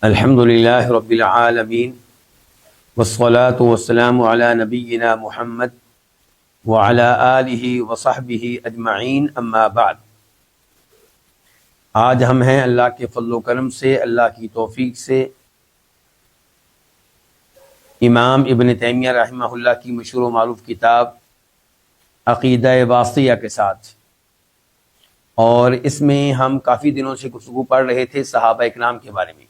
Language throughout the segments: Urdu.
الحمد للہ رب العالمین والصلاة والسلام علی نبینا محمد وعلی آلہ وصحبہ اجمعین اما بعد۔ آج ہم ہیں اللہ کے فضل و کرم سے، اللہ کی توفیق سے، امام ابن تیمیہ رحمہ اللہ کی مشہور و معروف کتاب عقیدہ واسطیہ کے ساتھ، اور اس میں ہم کافی دنوں سے گفتگو پڑھ رہے تھے صحابہ اکرام کے بارے میں،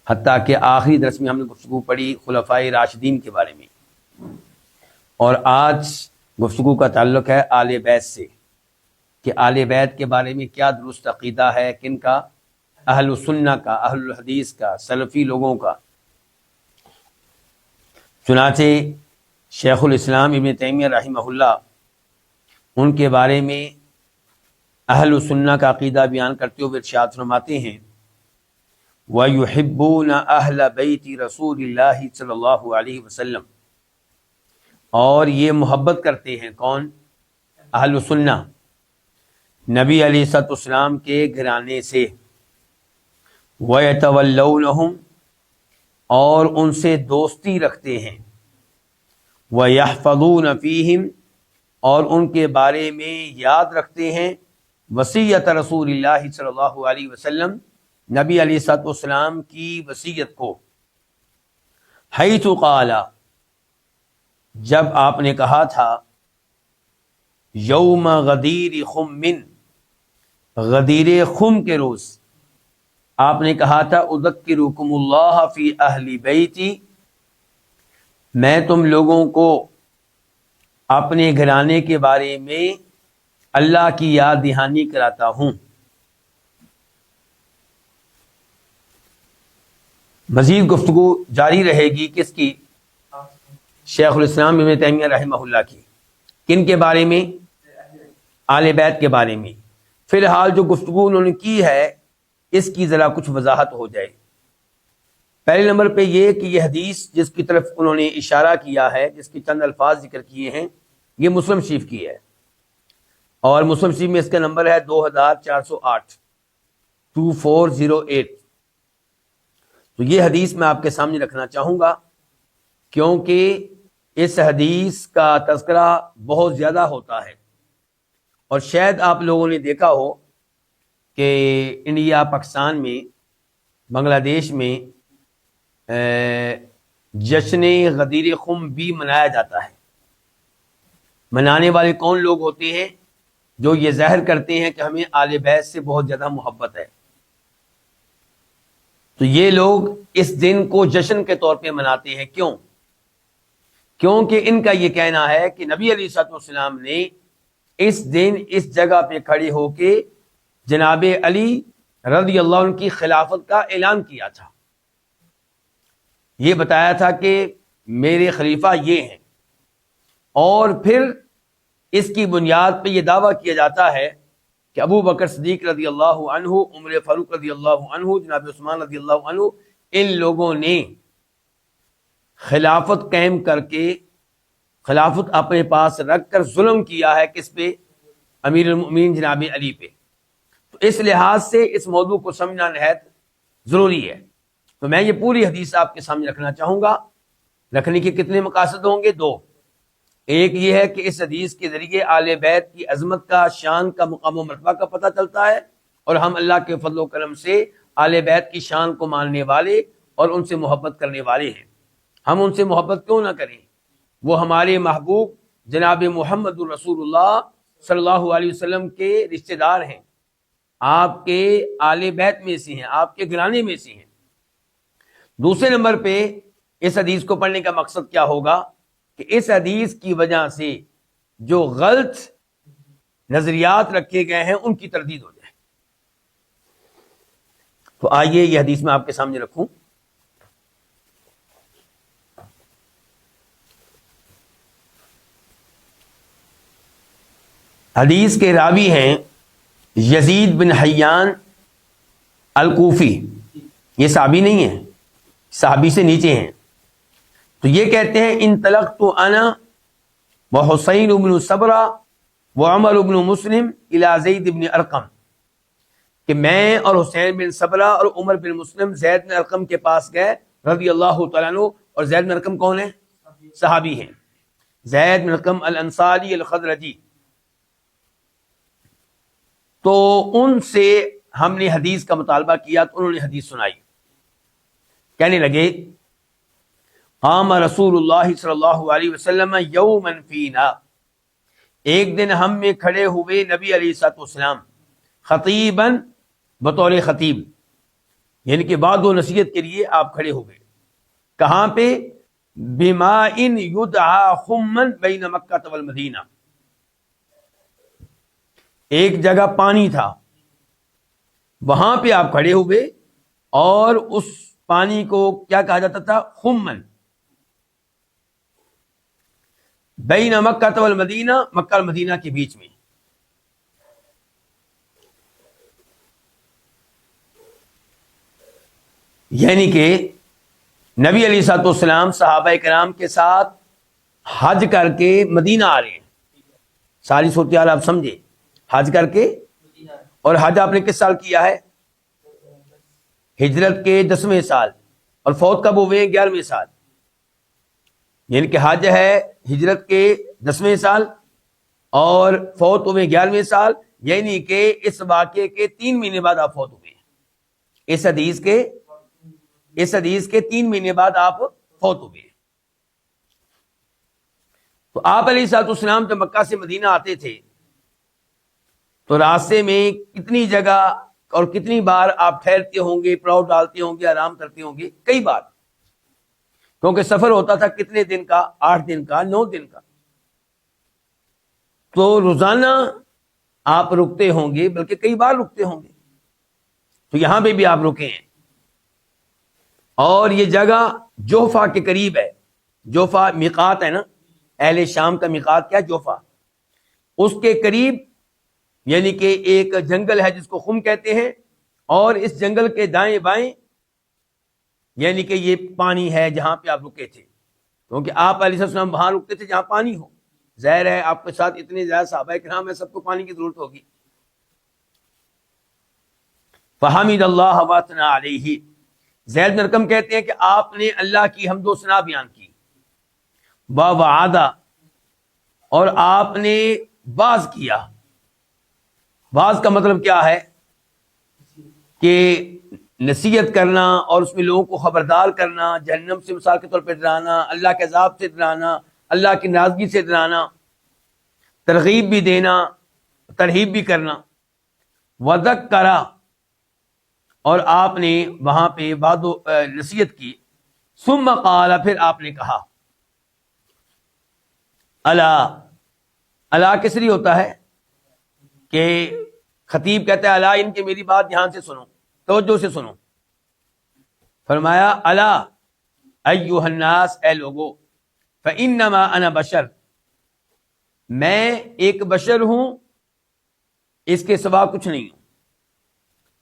حتیٰ کہ آخری درس میں ہم نے گفتگو پڑھی خلفائے راشدین کے بارے میں، اور آج گفتگو کا تعلق ہے آل بیت سے کہ آل بیت کے بارے میں کیا درست عقیدہ ہے، کن کا؟ اہل السنہ کا، اہل الحدیث کا، سلفی لوگوں کا۔ چنانچہ شیخ الاسلام ابن تیمیہ رحمہ اللہ ان کے بارے میں اہل السنہ کا عقیدہ بیان کرتے ہوئے ارشاد فرماتے ہیں وَيُحِبُّونَ أَهْلَ بَيْتِ رَسُولِ اللَّهِ صلی اللہ علیہ وسلم، اور یہ محبت کرتے ہیں کون؟ اہل السنہ، نبی علیہ الصلوۃ والسلام کے گھرانے سے، وَيَتَوَلَّوْنَهُمْ، اور ان سے دوستی رکھتے ہیں، وَيَحْفَظُونَ فِيهِمْ، اور ان کے بارے میں یاد رکھتے ہیں وصیت رسول اللہ صلی اللہ علیہ وسلم، نبی علیہ الصلوۃ والسلام کی وصیت کو، حیث قال، جب آپ نے کہا تھا، یوم غدیر خم، غدیر خم کے روز آپ نے کہا تھا اذکرکم اللہ فی اہل بیتی، میں تم لوگوں کو اپنے گھرانے کے بارے میں اللہ کی یاد دہانی کراتا ہوں۔ مزید گفتگو جاری رہے گی کس کی؟ شیخ الاسلام ابن تیمیہ رحمہ اللہ کی۔ کن کے بارے میں؟ آل بیت کے بارے میں۔ فی الحال جو گفتگو انہوں نے کی ہے اس کی ذرا کچھ وضاحت ہو جائے۔ پہلے نمبر پہ یہ کہ یہ حدیث جس کی طرف انہوں نے اشارہ کیا ہے، جس کی چند الفاظ ذکر کیے ہیں، یہ مسلم شریف کی ہے، اور مسلم شریف میں اس کا نمبر ہے 2408 2408۔ تو یہ حدیث میں آپ کے سامنے رکھنا چاہوں گا کیونکہ اس حدیث کا تذکرہ بہت زیادہ ہوتا ہے، اور شاید آپ لوگوں نے دیکھا ہو کہ انڈیا، پاکستان میں، بنگلہ دیش میں جشن غدیر خم بھی منایا جاتا ہے۔ منانے والے کون لوگ ہوتے ہیں؟ جو یہ ظاہر کرتے ہیں کہ ہمیں آل بیت سے بہت زیادہ محبت ہے۔ تو یہ لوگ اس دن کو جشن کے طور پہ مناتے ہیں۔ کیوں؟ کیونکہ ان کا یہ کہنا ہے کہ نبی علیہ الصلوۃ والسلام نے اس دن اس جگہ پہ کھڑے ہو کے جناب علی رضی اللہ عنہ کی خلافت کا اعلان کیا تھا، یہ بتایا تھا کہ میرے خلیفہ یہ ہیں، اور پھر اس کی بنیاد پہ یہ دعویٰ کیا جاتا ہے کہ ابو بکر صدیق رضی اللہ عنہ، عمر فاروق رضی اللہ عنہ، جناب عثمان رضی اللہ عنہ، ان لوگوں نے خلافت قائم کر کے، خلافت اپنے پاس رکھ کر ظلم کیا ہے کس پہ؟ امیر المؤمنین جناب علی پہ۔ تو اس لحاظ سے اس موضوع کو سمجھنا نہایت ضروری ہے۔ تو میں یہ پوری حدیث آپ کے سامنے رکھنا چاہوں گا۔ رکھنے کے کتنے مقاصد ہوں گے؟ دو۔ ایک یہ ہے کہ اس حدیث کے ذریعے آل بیت کی عظمت کا، شان کا، مقام و مرتبہ کا پتہ چلتا ہے، اور ہم اللہ کے فضل و کرم سے آل بیت کی شان کو ماننے والے اور ان سے محبت کرنے والے ہیں۔ ہم ان سے محبت کیوں نہ کریں؟ وہ ہمارے محبوب جناب محمد الرسول اللہ صلی اللہ علیہ وسلم کے رشتہ دار ہیں، آپ کے آل بیت میں سے ہیں، آپ کے گھرانے میں سے ہیں۔ دوسرے نمبر پہ اس حدیث کو پڑھنے کا مقصد کیا ہوگا کہ اس حدیث کی وجہ سے جو غلط نظریات رکھے گئے ہیں ان کی تردید ہو جائے۔ تو آئیے یہ حدیث میں آپ کے سامنے رکھوں۔ حدیث کے راوی ہیں یزید بن حیان الکوفی، یہ صحابی نہیں ہیں، صحابی سے نیچے ہیں۔ تو یہ کہتے ہیں انطلقت انا وحسین بن صبرہ وعمر بن مسلم الی زید بن ارقم، کہ میں اور حسین بن صبرہ اور عمر بن مسلم زید بن ارقم کے پاس گئے رضی اللہ تعالیٰ عنہ. اور زید بن ارقم کون ہیں؟ صحابی ہیں. زید بن ارقم الانصاری الخزرجی. تو ان سے ہم نے حدیث کا مطالبہ کیا تو انہوں نے حدیث سنائی. کہنے لگے قام رسول اللہ صلی اللہ علیہ وسلم یوما فینا، ایک دن ہم میں کھڑے ہوئے نبی علیہ الصلوۃ والسلام خطیباً بطور خطیب، یعنی کہ بعد و نصیحت کے لیے آپ کھڑے ہو گئے. کہاں پہ؟ بماء یدعا خمن بین مکہ والمدینہ، ایک جگہ پانی تھا وہاں پہ آپ کھڑے ہوئے اور اس پانی کو کیا کہا جاتا تھا؟ خمن. بین مکہ والمدینہ، مکہ اور مدینہ کے بیچ میں. یعنی کہ نبی علیہ الصلوۃ والسلام صحابہ کرام کے ساتھ حج کر کے مدینہ آ رہے ہیں. ساری صورتحال آپ سمجھے. حج کر کے، اور حج آپ نے کس سال کیا ہے؟ ہجرت کے 10ویں سال. اور فوت کب ہوئے؟ 11ویں سال. یعنی کہ حج ہے ہجرت کے 10ویں سال اور فوت ہوئے 11ویں سال. یعنی کہ اس واقعے کے 3 مہینے بعد آپ فوت ہوئے. اس حدیث کے 3 مہینے بعد آپ فوت ہوئے. تو آپ علیہ الصلوۃ والسلام جب مکہ سے مدینہ آتے تھے تو راستے میں کتنی جگہ اور کتنی بار آپ ٹھہرتے ہوں گے، پڑاؤ ڈالتے ہوں گے، آرام کرتے ہوں گے؟ کئی بار. کیونکہ سفر ہوتا تھا کتنے دن کا؟ 8 دن کا، 9 دن کا. تو روزانہ آپ رکتے ہوں گے، بلکہ کئی بار رکتے ہوں گے. تو یہاں پہ بھی آپ رکے ہیں. اور یہ جگہ جوفا کے قریب ہے. جوفا میقات ہے نا، اہل شام کا میقات کیا؟ جوفا. اس کے قریب، یعنی کہ ایک جنگل ہے جس کو خم کہتے ہیں، اور اس جنگل کے دائیں بائیں یعنی کہ یہ پانی ہے جہاں پہ آپ رکے تھے. کیونکہ آپ علیہ السلام وہاں رکتے تھے جہاں پانی ہو. ظاہر ہے آپ کے ساتھ اتنے زیادہ صحابہ کرام ہیں، سب کو پانی کی ضرورت ہوگی. فحمد اللہ واثنا علیہ. زید بن ارقم کہتے ہیں کہ آپ نے اللہ کی حمد و ثنا بیان کی. ووعدہ، اور آپ نے واز کیا. واز کا مطلب کیا ہے؟ کہ نصیحت کرنا اور اس میں لوگوں کو خبردار کرنا، جہنم سے مثال کے طور پہ ڈرانا، اللہ کے عذاب سے ڈرانا، اللہ کی ناراضگی سے ڈرانا، ترغیب بھی دینا، ترہیب بھی کرنا. وذکر، اور آپ نے وہاں پہ نصیحت کی. ثم قال، پھر آپ نے کہا. الا کس لیے ہوتا ہے کہ خطیب کہتا ہے الا، ان کی میری بات دھیان سے سنو، توجہ سے سنو. فرمایا الا ایھا الناس، اے لوگو، فانما انا بشر، میں ایک بشر ہوں، اس کے سوا کچھ نہیں ہوں.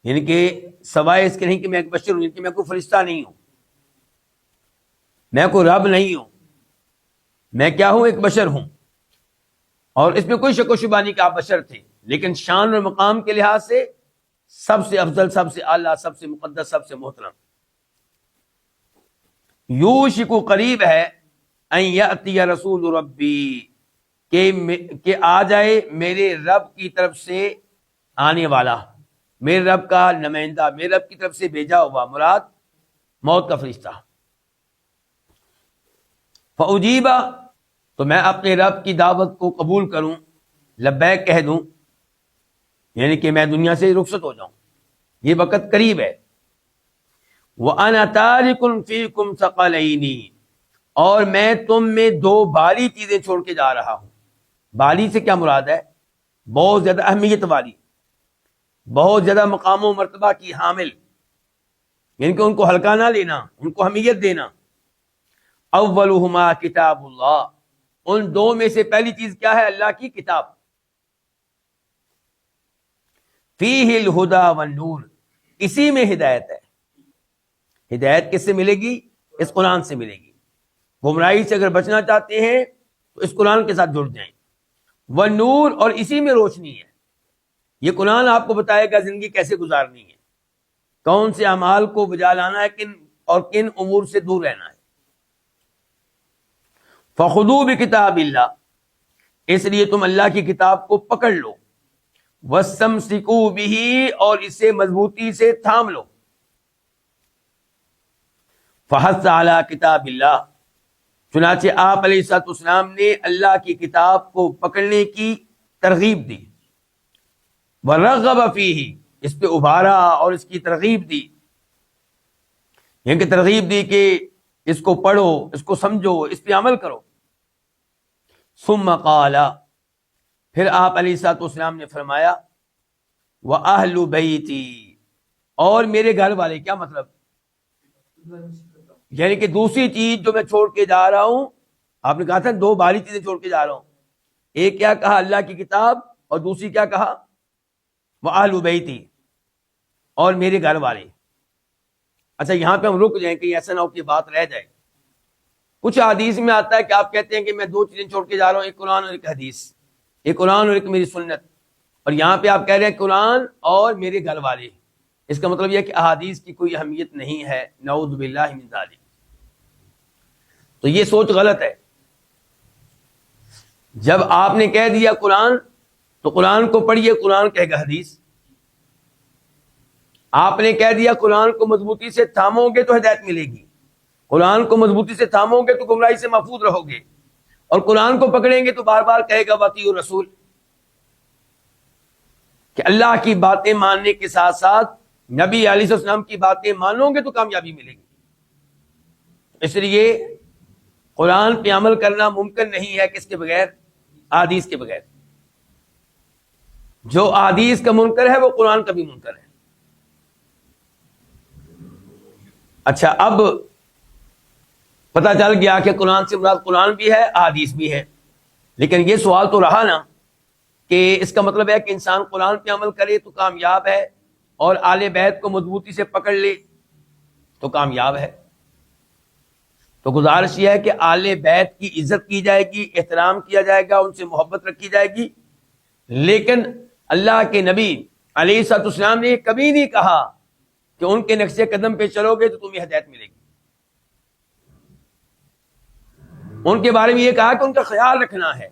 یعنی کہ سوائے اس کے نہیں کہ میں ایک بشر ہوں، یعنی کہ میں کوئی فرشتہ نہیں ہوں، میں کوئی رب نہیں ہوں. میں کیا ہوں؟ ایک بشر ہوں. اور اس میں کوئی شک و شبہ نہیں کہ آپ بشر تھے، لیکن شان اور مقام کے لحاظ سے سب سے افضل، سب سے اعلیٰ، سب سے مقدس، سب سے محترم. یوشک، قریب ہے، ان یاتی رسول ربی، کہ آ جائے میرے رب کی طرف سے آنے والا، میرے رب کا نمائندہ، میرے رب کی طرف سے بھیجا ہوا، مراد موت کا فرشتہ. فاجیبا، تو میں اپنے رب کی دعوت کو قبول کروں، لبیک کہہ دوں، یعنی کہ میں دنیا سے رخصت ہو جاؤں، یہ وقت قریب ہے. وَأَنَا تَارِكٌ فِيكُمْ ثَقَلَيْنِ، اور میں تم میں 2 بھاری چیزیں چھوڑ کے جا رہا ہوں. بھاری سے کیا مراد ہے؟ بہت زیادہ اہمیت والی، بہت زیادہ مقام و مرتبہ کی حامل، یعنی کہ ان کو ہلکا نہ لینا، ان کو اہمیت دینا. اولہما کتاب اللہ، ان 2 میں سے پہلی چیز کیا ہے؟ اللہ کی کتاب. فیہ الہدی والنور، اسی میں ہدایت ہے. ہدایت کس سے ملے گی؟ اس قرآن سے ملے گی. گمراہی سے اگر بچنا چاہتے ہیں تو اس قرآن کے ساتھ جڑ جائیں. والنور، اور اسی میں روشنی ہے. یہ قرآن آپ کو بتائے گا زندگی کیسے گزارنی ہے، کون سے اعمال کو بجا لانا ہے، کن امور سے دور رہنا ہے۔ فخذوا بکتاب اللہ، اس لیے تم اللہ کی کتاب کو پکڑ لو، واستمسکوا بہ، اور اسے مضبوطی سے تھام لو۔ فحث علی کتاب اللہ، چنانچہ آپ علیہ الصلوۃ والسلام نے اللہ کی کتاب کو پکڑنے کی ترغیب دی، ورغب فیہ، اس پہ ابھارا اور اس کی ترغیب دی، یعنی کہ ترغیب دی کہ اس کو پڑھو، اس کو سمجھو، اس پہ عمل کرو۔ ثم قال، پھر آپ علیہ الصلوۃ والسلام نے فرمایا، وَأَهْلُ بَيْتِي، اور میرے گھر والے، کیا مطلب؟ یعنی کہ دوسری چیز جو میں چھوڑ کے جا رہا ہوں، آپ نے کہا تھا دو بھاری چیزیں چھوڑ کے جا رہا ہوں، ایک کیا کہا؟ اللہ کی کتاب، اور دوسری کیا کہا؟ وَأَهْلُ بَيْتِي، اور میرے گھر والے۔ اچھا یہاں پہ ہم رک جائیں کہ ایسا نہ ہو کہ بات رہ جائے۔ کچھ حدیث میں آتا ہے کہ آپ کہتے ہیں کہ میں دو چیزیں چھوڑ کے جا رہا ہوں، ایک قرآن اور ایک حدیث، ایک قرآن اور ایک میری سنت، اور یہاں پہ آپ کہہ رہے ہیں قرآن اور میرے گھر والے۔ اس کا مطلب یہ کہ احادیث کی کوئی اہمیت نہیں ہے، نعوذ باللہ من ذالک۔ تو یہ سوچ غلط ہے۔ جب آپ نے کہہ دیا قرآن تو قرآن کو پڑھیے، قرآن کہے گا حدیث۔ آپ نے کہہ دیا قرآن کو مضبوطی سے تھامو گے تو ہدایت ملے گی، قرآن کو مضبوطی سے تھامو گے تو گمراہی سے محفوظ رہو گے، اور قرآن کو پکڑیں گے تو بار بار کہے گا واطیعوا الرسول، کہ اللہ کی باتیں ماننے کے ساتھ ساتھ نبی علیہ السلام کی باتیں مانو گے تو کامیابی ملے گی۔ اس لیے قرآن پہ عمل کرنا ممکن نہیں ہے کس کے بغیر؟ احادیث کے بغیر۔ جو احادیث کا منکر ہے وہ قرآن کا بھی منکر ہے۔ اچھا اب پتہ چل گیا کہ قرآن سے مراد قرآن بھی ہے، احادیث بھی ہے، لیکن یہ سوال تو رہا نا کہ اس کا مطلب ہے کہ انسان قرآن پہ عمل کرے تو کامیاب ہے، اور آل بیت کو مضبوطی سے پکڑ لے تو کامیاب ہے۔ تو گزارش یہ ہے کہ آل بیت کی عزت کی جائے گی، احترام کیا جائے گا، ان سے محبت رکھی جائے گی، لیکن اللہ کے نبی علیہ الصلوۃ والسلام نے کبھی نہیں کہا کہ ان کے نقش قدم پہ چلو گے تو تمہیں ہدایت ملے گی۔ ان کے بارے میں یہ کہا کہ ان کا خیال رکھنا ہے،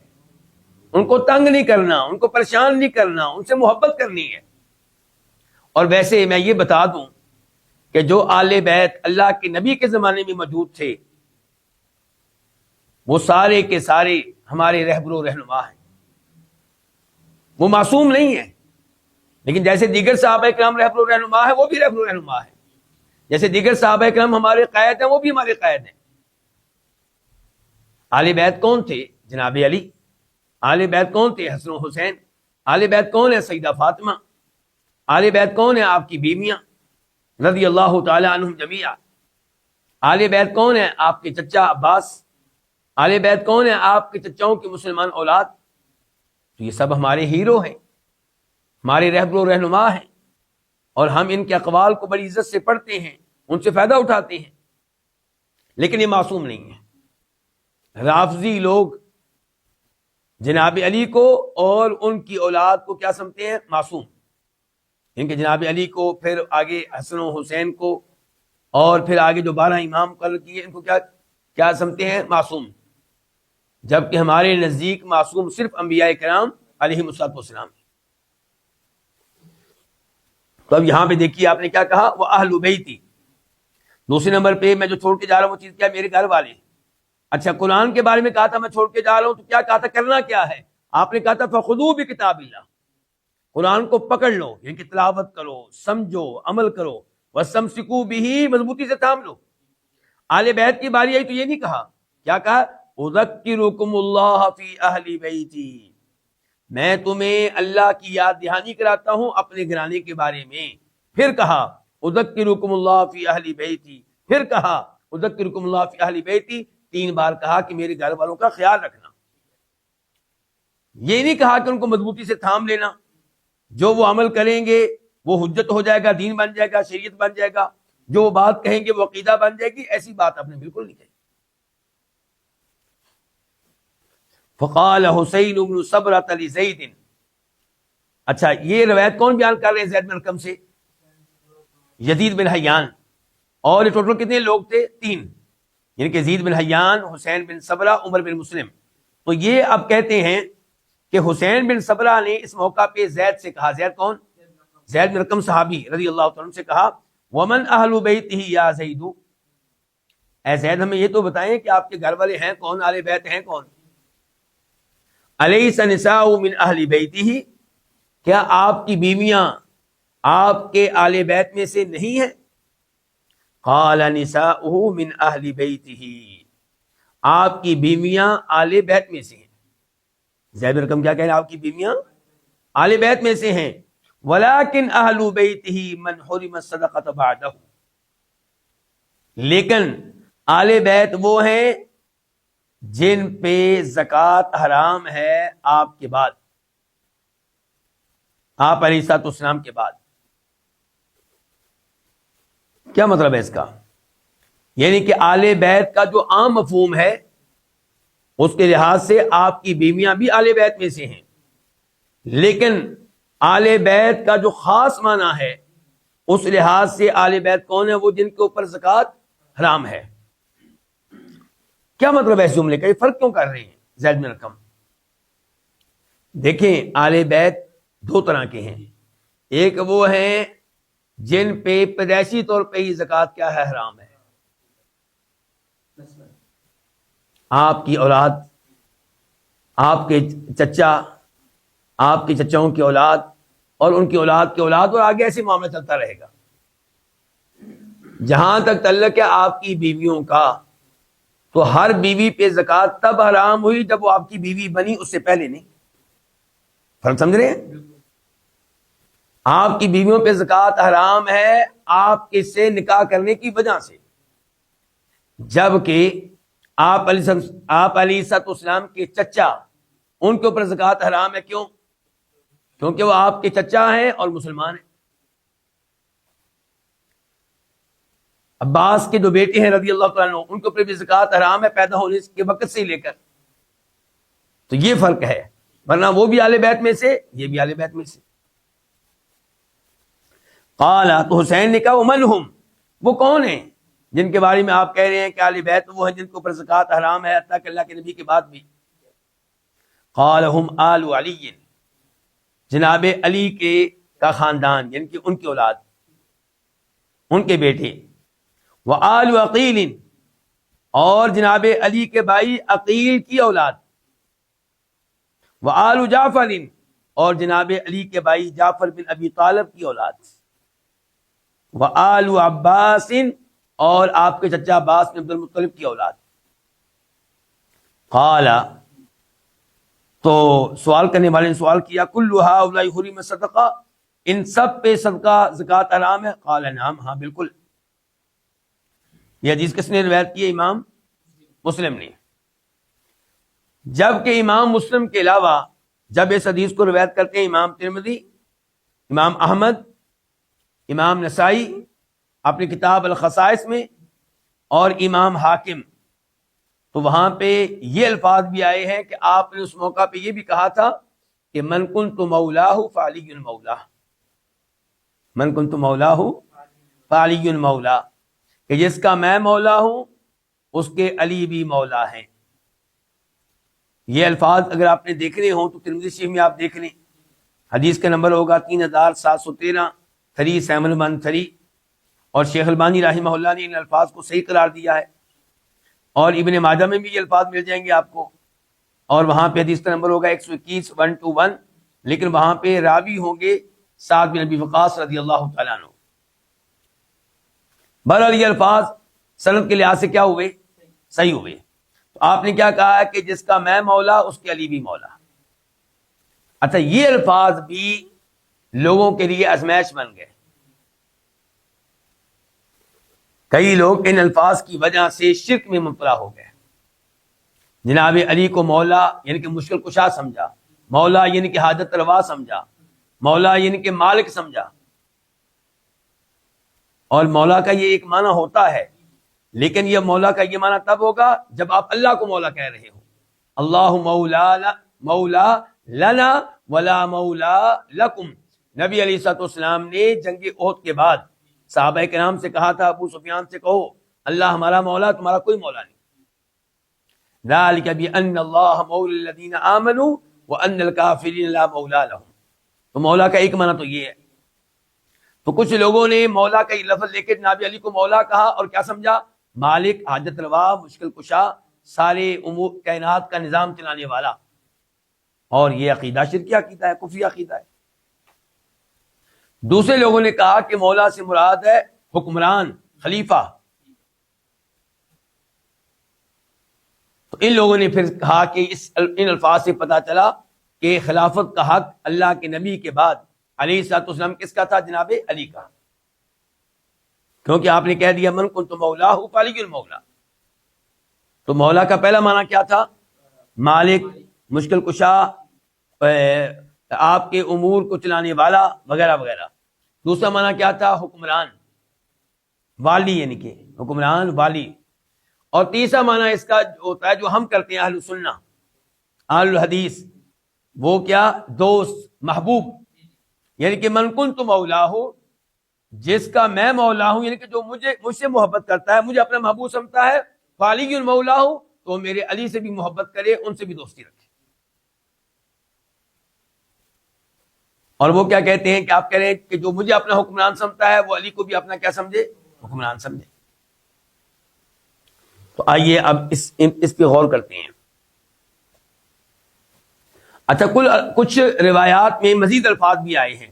ان کو تنگ نہیں کرنا، ان کو پریشان نہیں کرنا، ان سے محبت کرنی ہے۔ اور ویسے میں یہ بتا دوں کہ جو آل بیت اللہ کے نبی کے زمانے میں موجود تھے وہ سارے کے سارے ہمارے رہبر و رہنما ہیں، وہ معصوم نہیں ہیں، لیکن جیسے دیگر صحابہ کرام رہبر و رہنما ہیں وہ بھی رہبر و رہنما ہیں، جیسے دیگر صحابہ کرام ہمارے قائد ہیں وہ بھی ہمارے قائد ہیں۔ آل بیت کون تھے؟ جناب علی۔ آل بیت کون تھے؟ حسن و حسین۔ آل بیت کون ہے؟ سیدہ فاطمہ۔ آل بیت کون ہے؟ آپ کی بیویاں رضی اللہ تعالی عنہم جمیعا۔ آل بیت کون ہے؟ آپ کے چچا عباس۔ آل بیت کون ہے؟ آپ کے چچاؤں کی مسلمان اولاد۔ تو یہ سب ہمارے ہیرو ہیں، ہمارے رہبر و رہنما ہیں، اور ہم ان کے اقوال کو بڑی عزت سے پڑھتے ہیں، ان سے فائدہ اٹھاتے ہیں، لیکن یہ معصوم نہیں ہے۔ رافضی لوگ جناب علی کو اور ان کی اولاد کو کیا سمجھتے ہیں؟ معصوم۔ ان کے جناب علی کو، پھر آگے حسن و حسین کو، اور پھر آگے جو 12 امام مقرر کیے ان کو کیا سمجھتے ہیں؟ معصوم۔ جبکہ ہمارے نزدیک معصوم صرف انبیاء کرام علیہم السلام۔ تو اب یہاں پہ دیکھیے آپ نے کیا کہا؟ وہ اہل بیتی۔ دوسرے نمبر پہ میں جو چھوڑ کے جا رہا ہوں وہ چیز کیا؟ میرے گھر والے۔ اچھا قرآن کے بارے میں کہا تھا میں چھوڑ کے جا رہا ہوں، تو کیا کہا تھا؟ کرنا کیا ہے؟ آپ نے کہا تھا فخذوا بکتاب اللہ، قرآن کو پکڑ لو، یعنی کہ تلاوت کرو، سمجھو، عمل کرو، واستمسکوا بہ، مضبوطی سے تھام لو۔ آل بیت کی باری آئی تو یہ نہیں کہا، کیا کہا؟ اذکرکم اللہ فی اہل بیتی، میں تمہیں اللہ کی یاد دہانی کراتا ہوں اپنے گھرانے کے بارے میں۔ پھر کہا اذکرکم اللہ فی اہل بیتی، پھر کہا اذکرکم اللہ فی اہل بیتی، 3 بار کہا کہ میرے گھر والوں کا خیال رکھنا۔ یہ نہیں کہا کہ ان کو مضبوطی سے تھام لینا، جو وہ عمل کریں گے وہ حجت ہو جائے گا، دین بن جائے گا، شریعت بن جائے گا، جو وہ بات کہیں گے وہ عقیدہ بن جائے گی، ایسی بات آپ نے بالکل نہیں کہی۔ فقال حسین بن صبرۃ لزید، اچھا یہ روایت کون بیان کر رہے ہیں زید بن ارقم سے؟ یزید بن حیان. اور یہ ٹوٹل کتنے لوگ تھے؟ 3. یعنی کہ یزید بن حیان، حسین بن صبرہ، عمر بن مسلم. تو یہ اب کہتے ہیں کہ حسین بن صبرہ نے اس موقع پہ زید سے کہا، زید کون؟ زید بن ارقم صحابی رضی اللہ تعالیٰ عنہ سے کہا ومن اہل بیتہ یا زید، اے زید ہمیں یہ تو بتائیں کہ آپ کے گھر والے ہیں کون، اہل بیت ہیں کون؟ الیس نساء من اہل بیتہ، کیا آپ کی بیویاں آپ کے اہل بیت میں سے نہیں ہیں؟ قال نساؤہ من اہل بیتہ، آپ کی بیویاں اہل بیت میں سے ہیں. زید بن ارقم کیا کہہ رہے ہیں؟ آپ کی بیویاں اہل بیت میں سے ہیں. ولیکن اہل بیتہ من حرم الصدقۃ بعدہ، لیکن اہل بیت وہ ہیں جن پہ زکوٰۃ حرام ہے آپ کے بعد، آپ علیہ الصلوۃ والسلام کے بعد. کیا مطلب ہے اس کا؟ یعنی کہ اہل بیت کا جو عام مفہوم ہے اس کے لحاظ سے آپ کی بیویاں بھی اہل بیت میں سے ہیں، لیکن اہل بیت کا جو خاص معنی ہے اس لحاظ سے اہل بیت کون ہے؟ وہ جن کے اوپر زکوٰۃ حرام ہے. کیا مطلب ہے اس جملے کا؟ یہ فرق کیوں کر رہے ہیں زید بن ارقم؟ دیکھیں اہل بیت 2 طرح کے ہیں. ایک وہ ہیں جن پہ پیدائشی طور پہ ہی زکوٰۃ کیا ہے؟ حرام ہے. آپ کی اولاد، آپ کے چچا، آپ کے چچاؤں کی اولاد اور ان کی اولاد کی اولاد، اور آگے ایسے معاملہ چلتا رہے گا. جہاں تک تعلق ہے آپ کی بیویوں کا، تو ہر بیوی پہ زکوٰۃ تب حرام ہوئی جب وہ آپ کی بیوی بنی، اس سے پہلے نہیں. فرق سمجھ رہے ہیں؟ آپ کی بیویوں پہ زکوٰۃ حرام ہے آپ کے سے نکاح کرنے کی وجہ سے، جبکہ آپ علیہ السلام کے چچا، ان کے اوپر زکوٰۃ حرام ہے. کیوں؟ کیونکہ وہ آپ کے چچا ہیں اور مسلمان ہیں. عباس کے جو بیٹے ہیں رضی اللہ تعالیٰ عنہ، ان کے اوپر بھی زکوٰۃ حرام ہے پیدا ہونے کے وقت سے ہی لے کر. تو یہ فرق ہے، ورنہ وہ بھی اہل بیت میں سے، یہ بھی اہل بیت میں سے. قال، تو حسین نے کہا ومن ہم، وہ کون ہیں جن کے بارے میں آپ کہہ رہے ہیں کہ اہل بیت وہ ہیں جن کے اوپر زکوٰۃ حرام ہے حتیٰ کہ اللہ کے نبی کے بعد بھی؟ قال ہم آل علی، جناب علی کے کا خاندان، یعنی کہ ان کی اولاد، ان کے بیٹے. وآل عقیل، اور جناب علی کے بھائی عقیل کی اولاد. وآل جعفر، اور جناب علی کے بھائی جعفر بن ابی طالب کی اولاد. وآل عباس، اور آپ کے چچا عباس بن عبد المطلب کی اولاد. قال، تو سوال کرنے والے نے سوال کیا کل ہؤلاء حرم الصدقہ، ان سب پہ صدقہ زکوٰۃ حرام ہے؟ قال نعم، ہاں بالکل. یہ حدیث کس نے روایت کی ہے؟ امام مسلم نے. جبکہ امام مسلم کے علاوہ جب اس حدیث کو روایت کرتے ہیں امام ترمذی، امام احمد، امام نسائی اپنی کتاب الخصائص میں، اور امام حاکم، تو وہاں پہ یہ الفاظ بھی آئے ہیں کہ آپ نے اس موقع پہ یہ بھی کہا تھا کہ من کنت مولاہ فعلی مولاہ، من کنت مولاہ فعلی مولا، کہ جس کا میں مولا ہوں اس کے علی بھی مولا ہیں. یہ الفاظ اگر آپ نے دیکھنے ہوں تو ترمذی شریف میں آپ دیکھ لیں، حدیث کا نمبر ہوگا 3713 3713، اور شیخ البانی رحمہ اللہ نے ان الفاظ کو صحیح قرار دیا ہے. اور ابن ماجہ میں بھی یہ الفاظ مل جائیں گے آپ کو، اور وہاں پہ حدیث کا نمبر ہوگا 121 121، لیکن وہاں پہ راوی ہوں گے سعد بن ابی وقاص رضی اللہ تعالیٰ عنہ. بہرحال یہ الفاظ سند کے لحاظ سے کیا ہوئے؟ صحیح ہوئے. تو آپ نے کیا کہا کہ جس کا میں مولا اس کے علی بھی مولا. اچھا یہ الفاظ بھی لوگوں کے لیے آزمائش بن گئے. کئی لوگ ان الفاظ کی وجہ سے شرک میں مبتلا ہو گئے. جناب علی کو مولا یعنی کہ مشکل کشا سمجھا، مولا یعنی کہ حاجت روا سمجھا، مولا یعنی کہ مالک سمجھا. اور مولا کا یہ ایک معنی ہوتا ہے، لیکن یہ مولا کا یہ معنی تب ہوگا جب آپ اللہ کو مولا کہہ رہے ہو. اللہ مولا لنا ولا مولا لکم، نبی علیہ الصلوۃ والسلام نے جنگ احد کے بعد صحابہ کرام سے کہا تھا، ابو سفیان سے کہو اللہ ہمارا مولا، تمہارا کوئی مولا نہیں. ذالک بأن اللہ مولا الذین آمنوا وأن الکافرین لا مولا لهم. تو مولا کا ایک معنی تو یہ ہے. تو کچھ لوگوں نے مولا کا یہ لفظ لے کے جناب علی کو مولا کہا اور کیا سمجھا؟ مالک، حاجت روا، مشکل کشا، سارے امور کائنات کا نظام چلانے والا. اور یہ عقیدہ شرکی عقیدہ ہے، کفری عقیدہ ہے. دوسرے لوگوں نے کہا کہ مولا سے مراد ہے حکمران، خلیفہ. تو ان لوگوں نے پھر کہا کہ ان الفاظ سے پتہ چلا کہ خلافت کا حق اللہ کے نبی کے بعد علیہ الصلوۃ والسلام کس کا تھا؟ جناب علی کا. کیونکہ آپ نے کہہ دیا من کنت مولاہ فعلی المولا. تو مولا کا پہلا معنی کیا تھا؟ مالک، مشکل کشا، آپ کے امور کو چلانے والا وغیرہ وغیرہ. دوسرا معنی کیا تھا؟ حکمران، والی، یعنی کہ حکمران، والی. اور تیسرا معنی اس کا ہوتا ہے جو ہم کرتے ہیں اہل سنہ، اہل الحدیث، وہ کیا؟ دوست، محبوب. یعنی کہ من کنت مولا ہو، جس کا میں مولا ہوں، یعنی کہ جو مجھ سے محبت کرتا ہے، مجھے اپنا محبوب سمجھتا ہے، فعلی المولا ہوں، تو میرے علی سے بھی محبت کرے، ان سے بھی دوستی رکھے. اور وہ کیا کہتے ہیں کہ آپ کہہ رہے ہیں کہ جو مجھے اپنا حکمران سمجھتا ہے وہ علی کو بھی اپنا کیا سمجھے؟ حکمران سمجھے. تو آئیے اب اس پہ غور کرتے ہیں. اچھا، کچھ روایات میں مزید الفاظ بھی آئے ہیں.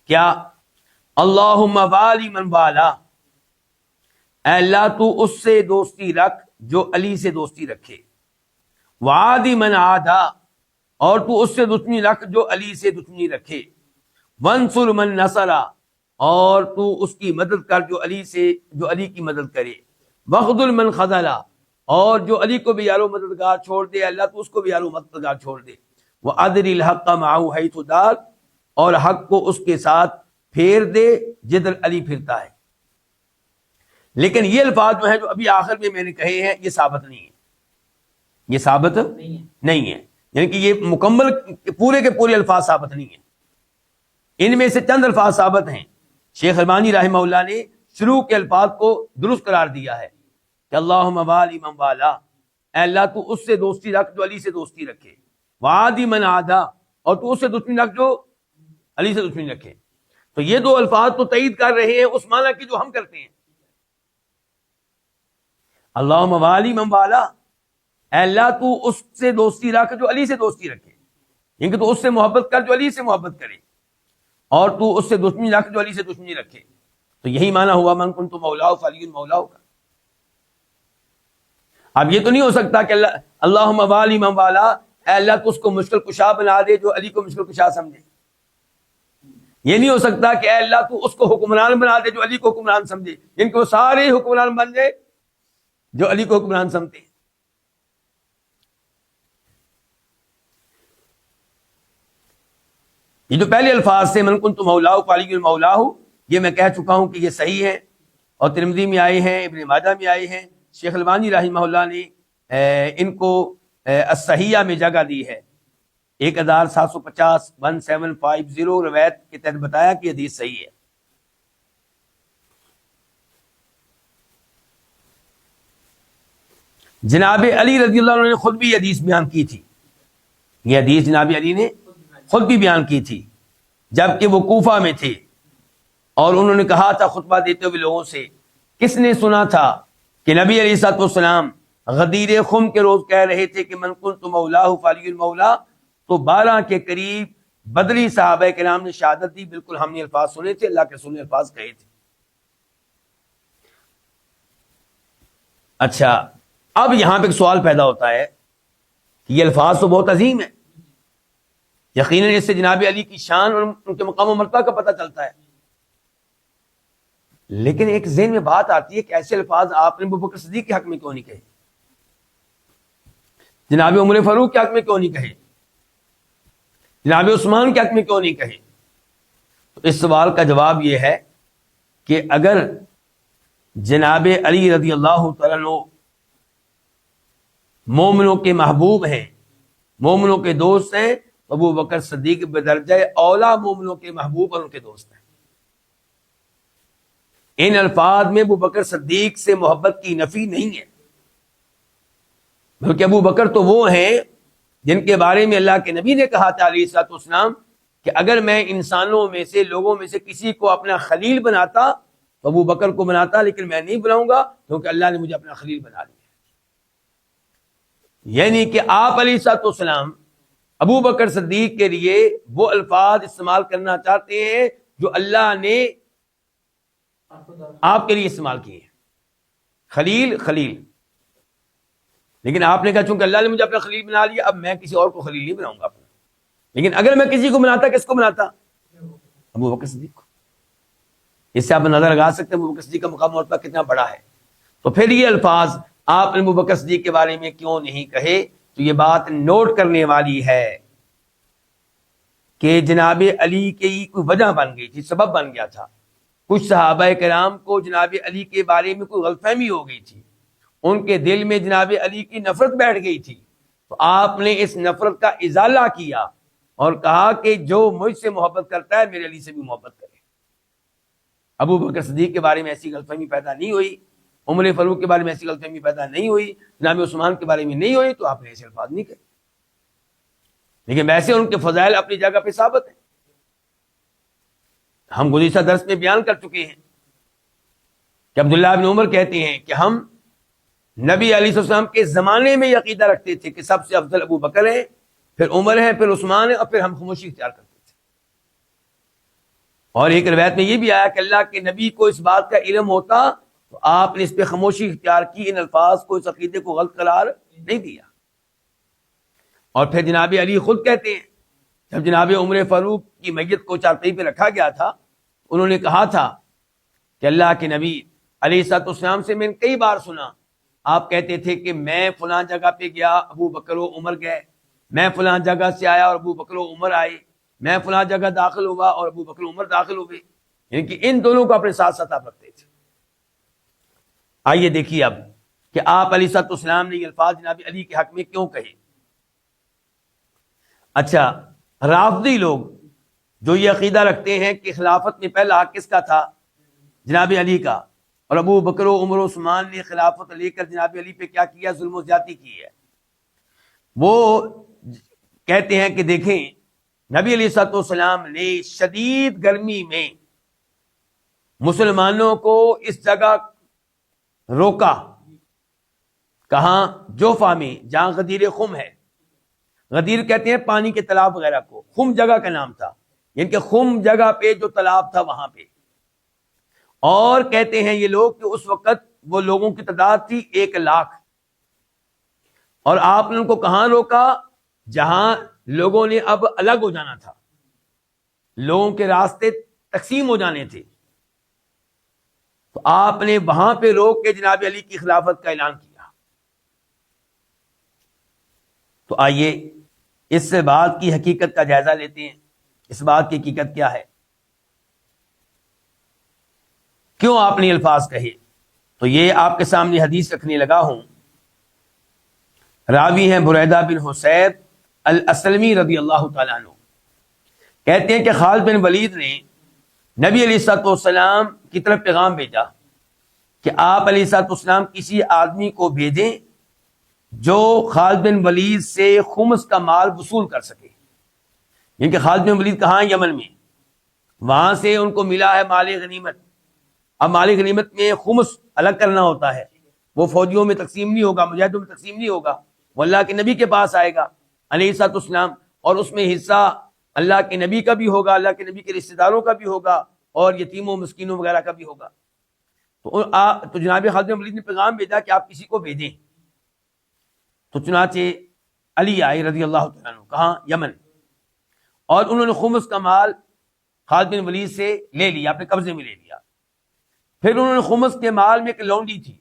کیا؟ اللہم والی من والا، اے اللہ تو اس سے دوستی رکھ جو علی سے دوستی رکھے. وعادی من عادا، اور تو اس سے دشمنی رکھ جو علی سے دشمنی رکھے. وانصر من نصرا، اور تو اس کی مدد کر جو علی کی مدد کرے. وخذل من خذلا، اور جو علی کو بھی یارو مددگار چھوڑ دے، اللہ تو اس کو بھی یارو مددگار چھوڑ دے. وَأَدْرِ الْحَقَّ مَعَهُ حَيْثُ دَارَ، اور حق کو اس کے ساتھ پھیر دے جدھر علی پھرتا ہے. لیکن یہ الفاظ جو ہیں جو ابھی آخر میں نے کہے ہیں، یہ ثابت نہیں ہے. یہ ثابت نہیں ہے، یعنی کہ یہ مکمل پورے کے پورے الفاظ ثابت نہیں ہیں. ان میں سے چند الفاظ ثابت ہیں. شیخ البانی رحمہ اللہ نے شروع کے الفاظ کو درست قرار دیا ہے کہ اللہم والی من والا، اے اللہ تو اس سے دوستی رکھ جو علی سے دوستی رکھے. وعادی من عادا، اور تو اس سے دشمنی رکھ جو علی سے دشمنی رکھے. تو یہ دو الفاظ تو تائید کر رہے ہیں اس معنی کی جو ہم کرتے ہیں. اللہم والی من والا، اے اللہ تو اس سے دوستی رکھ جو علی سے دوستی رکھے، یعنی کہ تو اس سے محبت کر جو علی سے محبت کرے، اور تو اس سے دشمنی رکھ جو علی سے دشمنی رکھے. تو یہی معنی ہوا من کنت مولا فعلی المولا کا. اب یہ تو نہیں ہو سکتا کہ اللہم والی من والا، اے اللہ تو اس کو مشکل کشا بنا دے جو علی کو مشکل کشا سمجھے. یہ نہیں ہو سکتا کہ اے اللہ تو اس کو حکمران بنا دے جو علی کو حکمران سمجھے، یعنی کہ وہ سارے حکمران بن جائے جو علی کو حکمران سمجھتے ہیں. یہ جو پہلے الفاظ سے من کنت مولا فعلی المولا، یہ میں کہہ چکا ہوں کہ یہ صحیح ہے، اور ترمذی میں آئے ہیں، ابن ماجہ میں آئے ہیں. شیخ البانی رحمہ اللہ نے ان کو الصحیحہ میں جگہ دی ہے. 1750 1750 روایت کے تحت بتایا کہ حدیث صحیح ہے. جناب علی رضی اللہ عنہ نے خود بھی یہ حدیث بیان کی تھی. یہ حدیث جناب علی نے خود بھی بیان کی تھی جبکہ وہ کوفہ میں تھے، اور انہوں نے کہا تھا خطبہ دیتے ہوئے لوگوں سے، کس نے سنا تھا کہ نبی علیہ الصلوۃ والسلام غدیر خم کے روز کہہ رہے تھے کہ من کنت مولاہ فعلی المولا؟ تو 12 کے قریب بدری صحابہ کرام نے شہادت دی. بالکل ہم نے الفاظ سنے تھے، اللہ کے رسول نے الفاظ کہے تھے. اچھا، اب یہاں پہ ایک سوال پیدا ہوتا ہے کہ یہ الفاظ تو بہت عظیم ہیں، یقیناً اس سے جناب علی کی شان اور ان کے مقام و مرتبہ کا پتہ چلتا ہے. لیکن ایک ذہن میں بات آتی ہے کہ ایسے الفاظ آپ نے ابوبکر صدیق کے حق میں کیوں نہیں کہے؟ جناب عمر فاروق کے حق میں کیوں نہیں کہے؟ جناب عثمان کے حق میں کیوں نہیں کہے؟ تو اس سوال کا جواب یہ ہے کہ اگر جناب علی رضی اللہ تعالیٰ عنہ مومنوں کے محبوب ہیں، مومنوں کے دوست ہیں، تو ابو بکر صدیق بدرجہ اولا مومنوں کے محبوب اور ان کے دوست ہیں۔ ان الفاظ میں ابو بکر صدیق سے محبت کی نفی نہیں ہے، بلکہ ابو بکر تو وہ ہیں جن کے بارے میں اللہ کے نبی نے کہا تھا علیہ الصلوۃ والسلام کہ اگر میں انسانوں میں سے، لوگوں میں سے کسی کو اپنا خلیل بناتا تو ابو بکر کو بناتا، لیکن میں نہیں بناؤں گا کیونکہ اللہ نے مجھے اپنا خلیل بنا لیا۔ یعنی کہ آپ علیہ الصلوۃ والسلام ابو بکر صدیق کے لیے وہ الفاظ استعمال کرنا چاہتے ہیں جو اللہ نے آپ کے لیے استعمال کیے ہیں، خلیل خلیل۔ لیکن آپ نے کہا چونکہ اللہ نے مجھے اپنا خلیل بنا لیا، اب میں کسی اور کو خلیل نہیں بناؤں گا اپنا۔ لیکن اگر میں کسی کو بناتا، کس کو بناتا؟ ابو بکر صدیق کو۔ اس سے آپ نظر لگا سکتے ہیں ابو بکر صدیق کا مقام اور کتنا بڑا ہے۔ تو پھر یہ الفاظ آپ نے ابو بکر صدیق کے بارے میں کیوں نہیں کہے؟ تو یہ بات نوٹ کرنے والی ہے کہ جناب علی کی کوئی وجہ بن گئی تھی، سبب بن گیا تھا۔ کچھ صحابہ کرام کو جناب علی کے بارے میں کوئی غلط فہمی ہو گئی تھی، ان کے دل میں جناب علی کی نفرت بیٹھ گئی تھی، تو آپ نے اس نفرت کا ازالہ کیا اور کہا کہ جو مجھ سے محبت کرتا ہے میرے علی سے بھی محبت کرے۔ ابو بکر صدیق کے بارے میں ایسی غلط فہمی پیدا نہیں ہوئی، عمر فاروق کے بارے میں ایسی غلط فہمی پیدا نہیں ہوئی، جناب عثمان کے بارے میں نہیں ہوئی، تو آپ نے ایسے الفاظ نہیں کہے۔ لیکن ویسے ان کے فضائل اپنی جگہ پہ ثابت ہیں۔ ہم گزشتہ درس میں بیان کر چکے ہیں کہ عبداللہ بن عمر کہتے ہیں کہ ہم نبی علیہ السلام کے زمانے میں یہ عقیدہ رکھتے تھے کہ سب سے افضل ابو بکر ہیں، پھر عمر ہے، پھر عثمان ہے، اور پھر ہم خاموشی اختیار کرتے تھے۔ اور ایک روایت میں یہ بھی آیا کہ اللہ کے نبی کو اس بات کا علم ہوتا تو آپ نے اس پہ خاموشی اختیار کی، ان الفاظ کو، اس عقیدے کو غلط قرار نہیں دیا۔ اور پھر جناب علی خود کہتے ہیں جب جناب عمر فاروق کی میت کو چارپائی پہ رکھا گیا تھا، انہوں نے کہا تھا کہ اللہ کے نبی علیہ الصلوۃ والسلام سے میں نے کئی بار سنا، آپ کہتے تھے کہ میں فلاں جگہ پہ گیا، ابو بکر و عمر گئے، میں فلاں جگہ سے آیا اور ابو بکر و عمر آئے، میں فلاں جگہ داخل ہوا اور ابو بکر و عمر داخل ہوئے، یعنی کہ ان دونوں کو اپنے ساتھ ساتھ آپ رکھتے تھے۔ آئیے دیکھیے اب کہ آپ علیہ الصلوۃ والسلام نے یہ الفاظ جناب علی کے حق میں کیوں کہے۔ اچھا، رافضی لوگ جو یہ عقیدہ رکھتے ہیں کہ خلافت میں پہلا حق کس کا تھا؟ جناب علی کا، اور ابو بکر و عمر و عثمان نے خلافت لے کر جناب علی پہ کیا کیا؟ ظلم و زیادتی کی ہے۔ وہ کہتے ہیں کہ دیکھیں نبی علیہ الصلوۃ والسلام نے شدید گرمی میں مسلمانوں کو اس جگہ روکا، کہاں؟ جوفا میں، جہاں غدیر خم ہے۔ غدیر کہتے ہیں پانی کے تالاب وغیرہ کو، خم جگہ کا نام تھا، یعنی کہ خم جگہ پہ جو تالاب تھا وہاں پہ۔ اور کہتے ہیں یہ لوگ کہ اس وقت وہ لوگوں کی تعداد تھی 1,00,000، اور آپ نے ان کو کہاں روکا؟ جہاں لوگوں نے اب الگ ہو جانا تھا، لوگوں کے راستے تقسیم ہو جانے تھے، تو آپ نے وہاں پہ روک کے جناب علی کی خلافت کا اعلان کیا۔ تو آئیے اس سے بات کی حقیقت کا جائزہ لیتے ہیں، اس بات کی حقیقت کیا ہے، کیوں آپ نے الفاظ کہے؟ تو یہ آپ کے سامنے حدیث رکھنے لگا ہوں۔ راوی ہیں بریدہ بن حسیب الاسلمی رضی اللہ تعالیٰ عنہ، کہتے ہیں کہ خالد بن ولید نے نبی علیہ الصلوۃ والسلام کی طرف پیغام بھیجا کہ آپ علیہ الصلوۃ والسلام کسی آدمی کو بھیجیں جو خالد بن ولید سے خمس کا مال وصول کر سکے، یعنی کہ خالد بن ولید کہاں؟ یمن میں، وہاں سے ان کو ملا ہے مال غنیمت۔ اب مال غنیمت میں خمس الگ کرنا ہوتا ہے، وہ فوجیوں میں تقسیم نہیں ہوگا، مجاہدوں میں تقسیم نہیں ہوگا، وہ اللہ کے نبی کے پاس آئے گا علیہ الصلوۃ والسلام، اور اس میں حصہ اللہ کے نبی کا بھی ہوگا، اللہ کے نبی کے رشتہ داروں کا بھی ہوگا، اور یتیموں مسکینوں وغیرہ کا بھی ہوگا۔ تو جناب خالد بن ولید نے پیغام بھیجا کہ آپ کسی کو بھیجیں، تو چنانچہ علی آئے رضی اللہ تعالیٰ عنہ، کہاں؟ یمن، اور انہوں نے خمس کا مال خالد بن ولید سے لے لیا، اپنے قبضے میں لے لیا۔ پھر انہوں نے خمس کے مال میں ایک لونڈی تھی،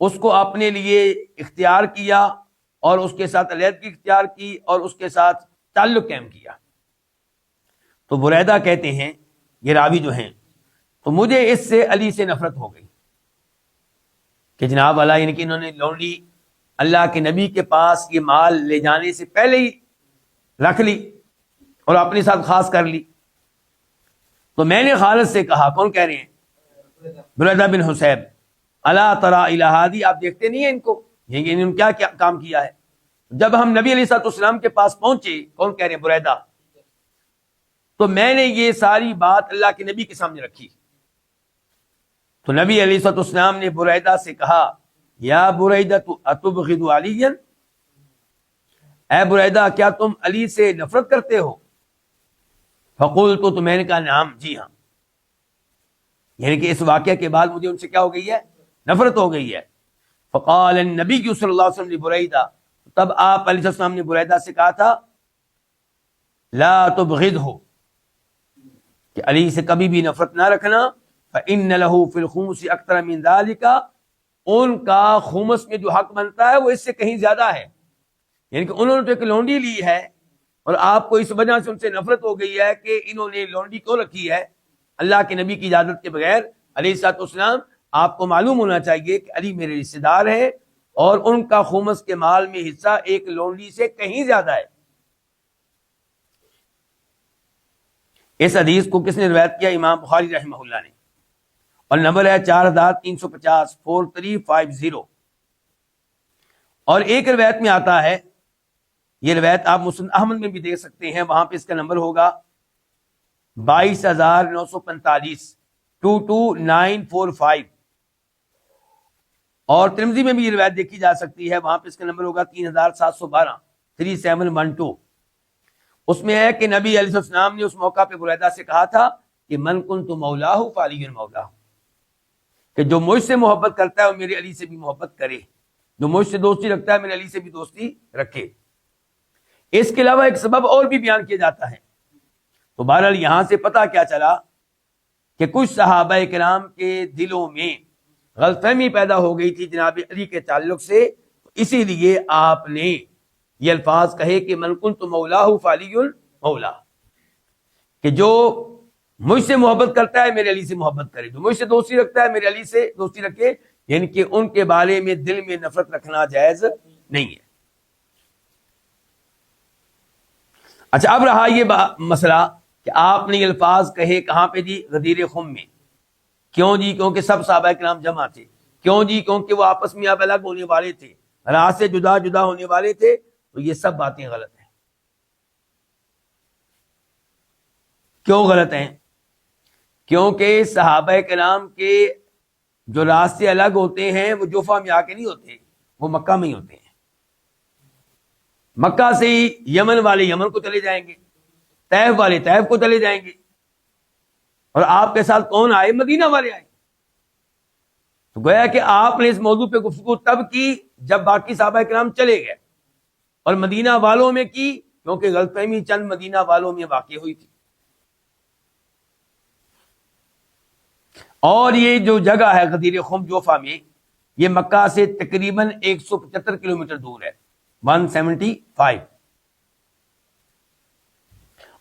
اس کو اپنے لیے اختیار کیا اور اس کے ساتھ علیحدگی اختیار کی اور اس کے ساتھ تعلق قائم کیا۔ تو بریدہ کہتے ہیں، یہ راوی جو ہیں، تو مجھے اس سے علی سے نفرت ہو گئی کہ جناب والا، یعنی کہ انہوں نے لونڈی اللہ کے نبی کے پاس یہ مال لے جانے سے پہلے ہی رکھ لی اور اپنے ساتھ خاص کر لی. تو میں نے خالد سے کہا، کون کہہ رہے ہیں؟ بریدہ بن حسیب، الا تری الی ہادی، آپ دیکھتے نہیں ہیں ان کو، انہوں نے کیا کام کیا ہے. جب ہم نبی علیہ الصلوۃ والسلام کے پاس پہنچے، کون کہہ رہے ہیں؟ بریدہ. تو میں نے یہ ساری بات اللہ کے نبی کے سامنے رکھی. تو نبی علیہ الصلوۃ والسلام نے بریدہ سے کہا، یا بریدہ اتبغض علیا، اے بریدہ کیا تم علی سے نفرت کرتے ہو؟ فقلت، تو میں نے کہا نعم، جی ہاں. یعنی کہ اس واقعے کے بعد مجھے ان سے کیا ہو گئی ہے؟ نفرت ہو گئی ہے. فقال النبی صلی اللہ علیہ وسلم لبریدہ، تب آپ علیہ السلام نے بریدہ سے کہا تھا، لا تبغضہ، کہ علی سے کبھی بھی نفرت نہ رکھنا. فإن له في الخمس اکثر من ذلك، ان کا خمس میں جو حق بنتا ہے وہ اس سے کہیں زیادہ ہے. یعنی کہ انہوں نے تو ایک لونڈی لی ہے اور آپ کو اس وجہ سے ان سے نفرت ہو گئی ہے کہ انہوں نے لونڈی کیوں رکھی ہے اللہ کے نبی کی اجازت کے بغیر. علیہ الصلوۃ والسلام، آپ کو معلوم ہونا چاہیے کہ علی میرے رشتے دار ہیں اور ان کا خمس کے مال میں حصہ ایک لونڈی سے کہیں زیادہ ہے. اس حدیث کو کس نے روایت کیا؟ امام بخاری رحمہ اللہ نے، اور نمبر ہے 4350 4350. اور ایک روایت میں آتا ہے، یہ روایت آپ مسند احمد میں بھی دیکھ سکتے ہیں، وہاں پہ اس کا نمبر ہوگا 22945 22945. اور ترمذی میں بھی یہ روایت دیکھی جا سکتی ہے، وہاں پہ اس کا نمبر ہوگا 3712 3712. اس میں ہے کہ نبی علیہ السلام نے اس موقع پہ بریدہ سے کہا تھا کہ من کنت مولاہ فعلی مولاہ، کہ جو مجھ سے محبت کرتا ہے وہ میرے علی سے بھی محبت کرے، جو مجھ سے دوستی رکھتا ہے میرے علی سے بھی دوستی رکھے. اس کے علاوہ ایک سبب اور بھی بیان کیا جاتا ہے. تو بہرحال یہاں سے پتہ کیا چلا کہ کچھ صحابہ کرام کے دلوں میں غلط فہمی پیدا ہو گئی تھی جناب علی کے تعلق سے، اسی لیے آپ نے یہ الفاظ کہے کہ من کنت مولاہ فعلی مولا، کہ جو مجھ سے محبت کرتا ہے میرے علی سے محبت کرے، جو مجھ سے دوستی رکھتا ہے میرے علی سے دوستی رکھے. یعنی کہ ان کے بارے میں دل میں نفرت رکھنا جائز نہیں ہے. اچھا، اب رہا یہ مسئلہ کہ آپ نے یہ الفاظ کہے کہاں پہ جی؟ غدیر خم میں. کیوں جی؟ کیونکہ سب صحابہ کرام جمع تھے. کیوں جی؟ کیونکہ وہ آپس میں اب الگ ہونے والے تھے، راہ سے جدا جدا ہونے والے تھے. تو یہ سب باتیں غلط ہیں. کیوں غلط ہیں؟ کیونکہ صحابہ کرام کے جو راستے الگ ہوتے ہیں وہ جوفا میں آ کے نہیں ہوتے، وہ مکہ میں ہی ہوتے ہیں. مکہ سے ہی یمن والے یمن کو چلے جائیں گے، طیف والے طیف کو چلے جائیں گے، اور آپ کے ساتھ کون آئے؟ مدینہ والے آئے. تو گویا کہ آپ نے اس موضوع پہ گفتگو تب کی جب باقی صحابہ کرام چلے گئے، اور مدینہ والوں میں کی کیونکہ غلط فہمی چند مدینہ والوں میں واقع ہوئی تھی. اور یہ جو جگہ ہے غدیر خم جوفا میں، یہ مکہ سے تقریباً 175 کلومیٹر دور ہے، 175.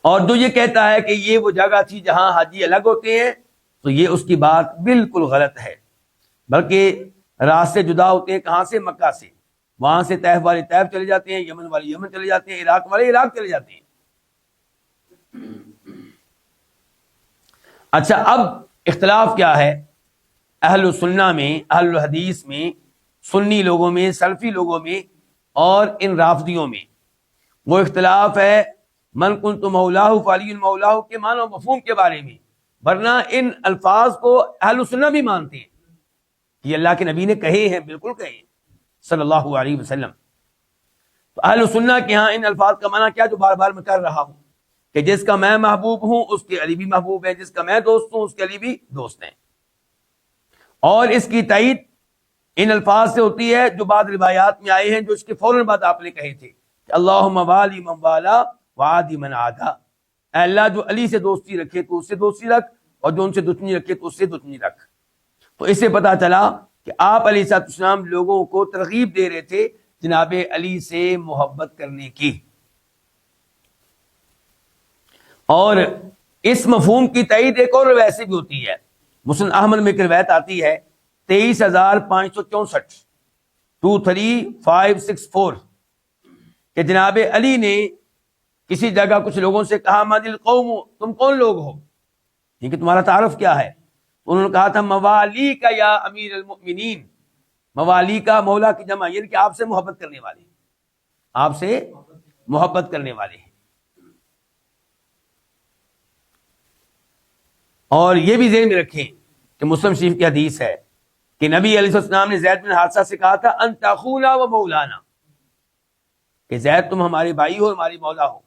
اور جو یہ کہتا ہے کہ یہ وہ جگہ تھی جہاں حاجی الگ ہوتے ہیں، تو یہ اس کی بات بالکل غلط ہے. بلکہ راستے جدا ہوتے ہیں کہاں سے؟ مکہ سے. وہاں سے طیف والے طیف چلے جاتے ہیں، یمن والے یمن چلے جاتے ہیں، عراق والے عراق چلے جاتے ہیں. اچھا، اب اختلاف کیا ہے اہل سنہ میں، اہل الحدیث میں، سنی لوگوں میں، سلفی لوگوں میں اور ان رافضیوں میں. وہ اختلاف ہے من کنت مولاہ فعلی مولاہ کے معنی و مفہوم کے بارے میں. ورنہ ان الفاظ کو اہل سنہ بھی مانتے ہیں، یہ اللہ کے نبی نے کہے ہیں، بالکل کہے ہیں صلی اللہ علیہ وسلم. تو اہل سنہ کے ہاں ان الفاظ کا معنی کیا جو بار بار میں کر رہا ہوں، کہ جس کا میں محبوب ہوں اس کے علی بھی محبوب ہے، جس کا میں دوست ہوں اس کے علی بھی دوست ہیں. اور اس کی تائید ان الفاظ سے ہوتی ہے جو بعض روایات میں آئے ہیں، جو اس کے فوراً بعد آپ نے کہے تھے کہ اللہم والی من والا وعادی من عادا. اے اللہ جو علی سے دوستی رکھے تو اس سے دوستی رکھ، اور جو ان سے دشمنی رکھے تو اس سے دشمنی رکھ. تو اس سے پتہ چلا کہ آپ علیہ السلام لوگوں کو ترغیب دے رہے تھے جناب علی سے محبت کرنے کی. اور اس مفہوم کی تائید ایک اور روایت سے بھی ہوتی ہے. مسند احمد میں ایک روایت آتی ہے 23564 23564 کہ جناب علی نے کسی جگہ کچھ لوگوں سے کہا من القوم، تم کون لوگ ہو، کہ تمہارا تعارف کیا ہے؟ انہوں نے کہا تھا موالی کا یا امیر المؤمنین، موالی کا مولا کی جمع، یعنی کہ آپ سے محبت کرنے والے، آپ سے محبت کرنے والے ہیں۔ اور یہ بھی ذہن میں رکھیں کہ مسلم شریف کی حدیث ہے کہ نبی علیہ السلام نے زید بن حارثہ سے کہا تھا انت اخونا و مولانا، کہ زید تم ہمارے بھائی ہو، ہماری مولا ہو۔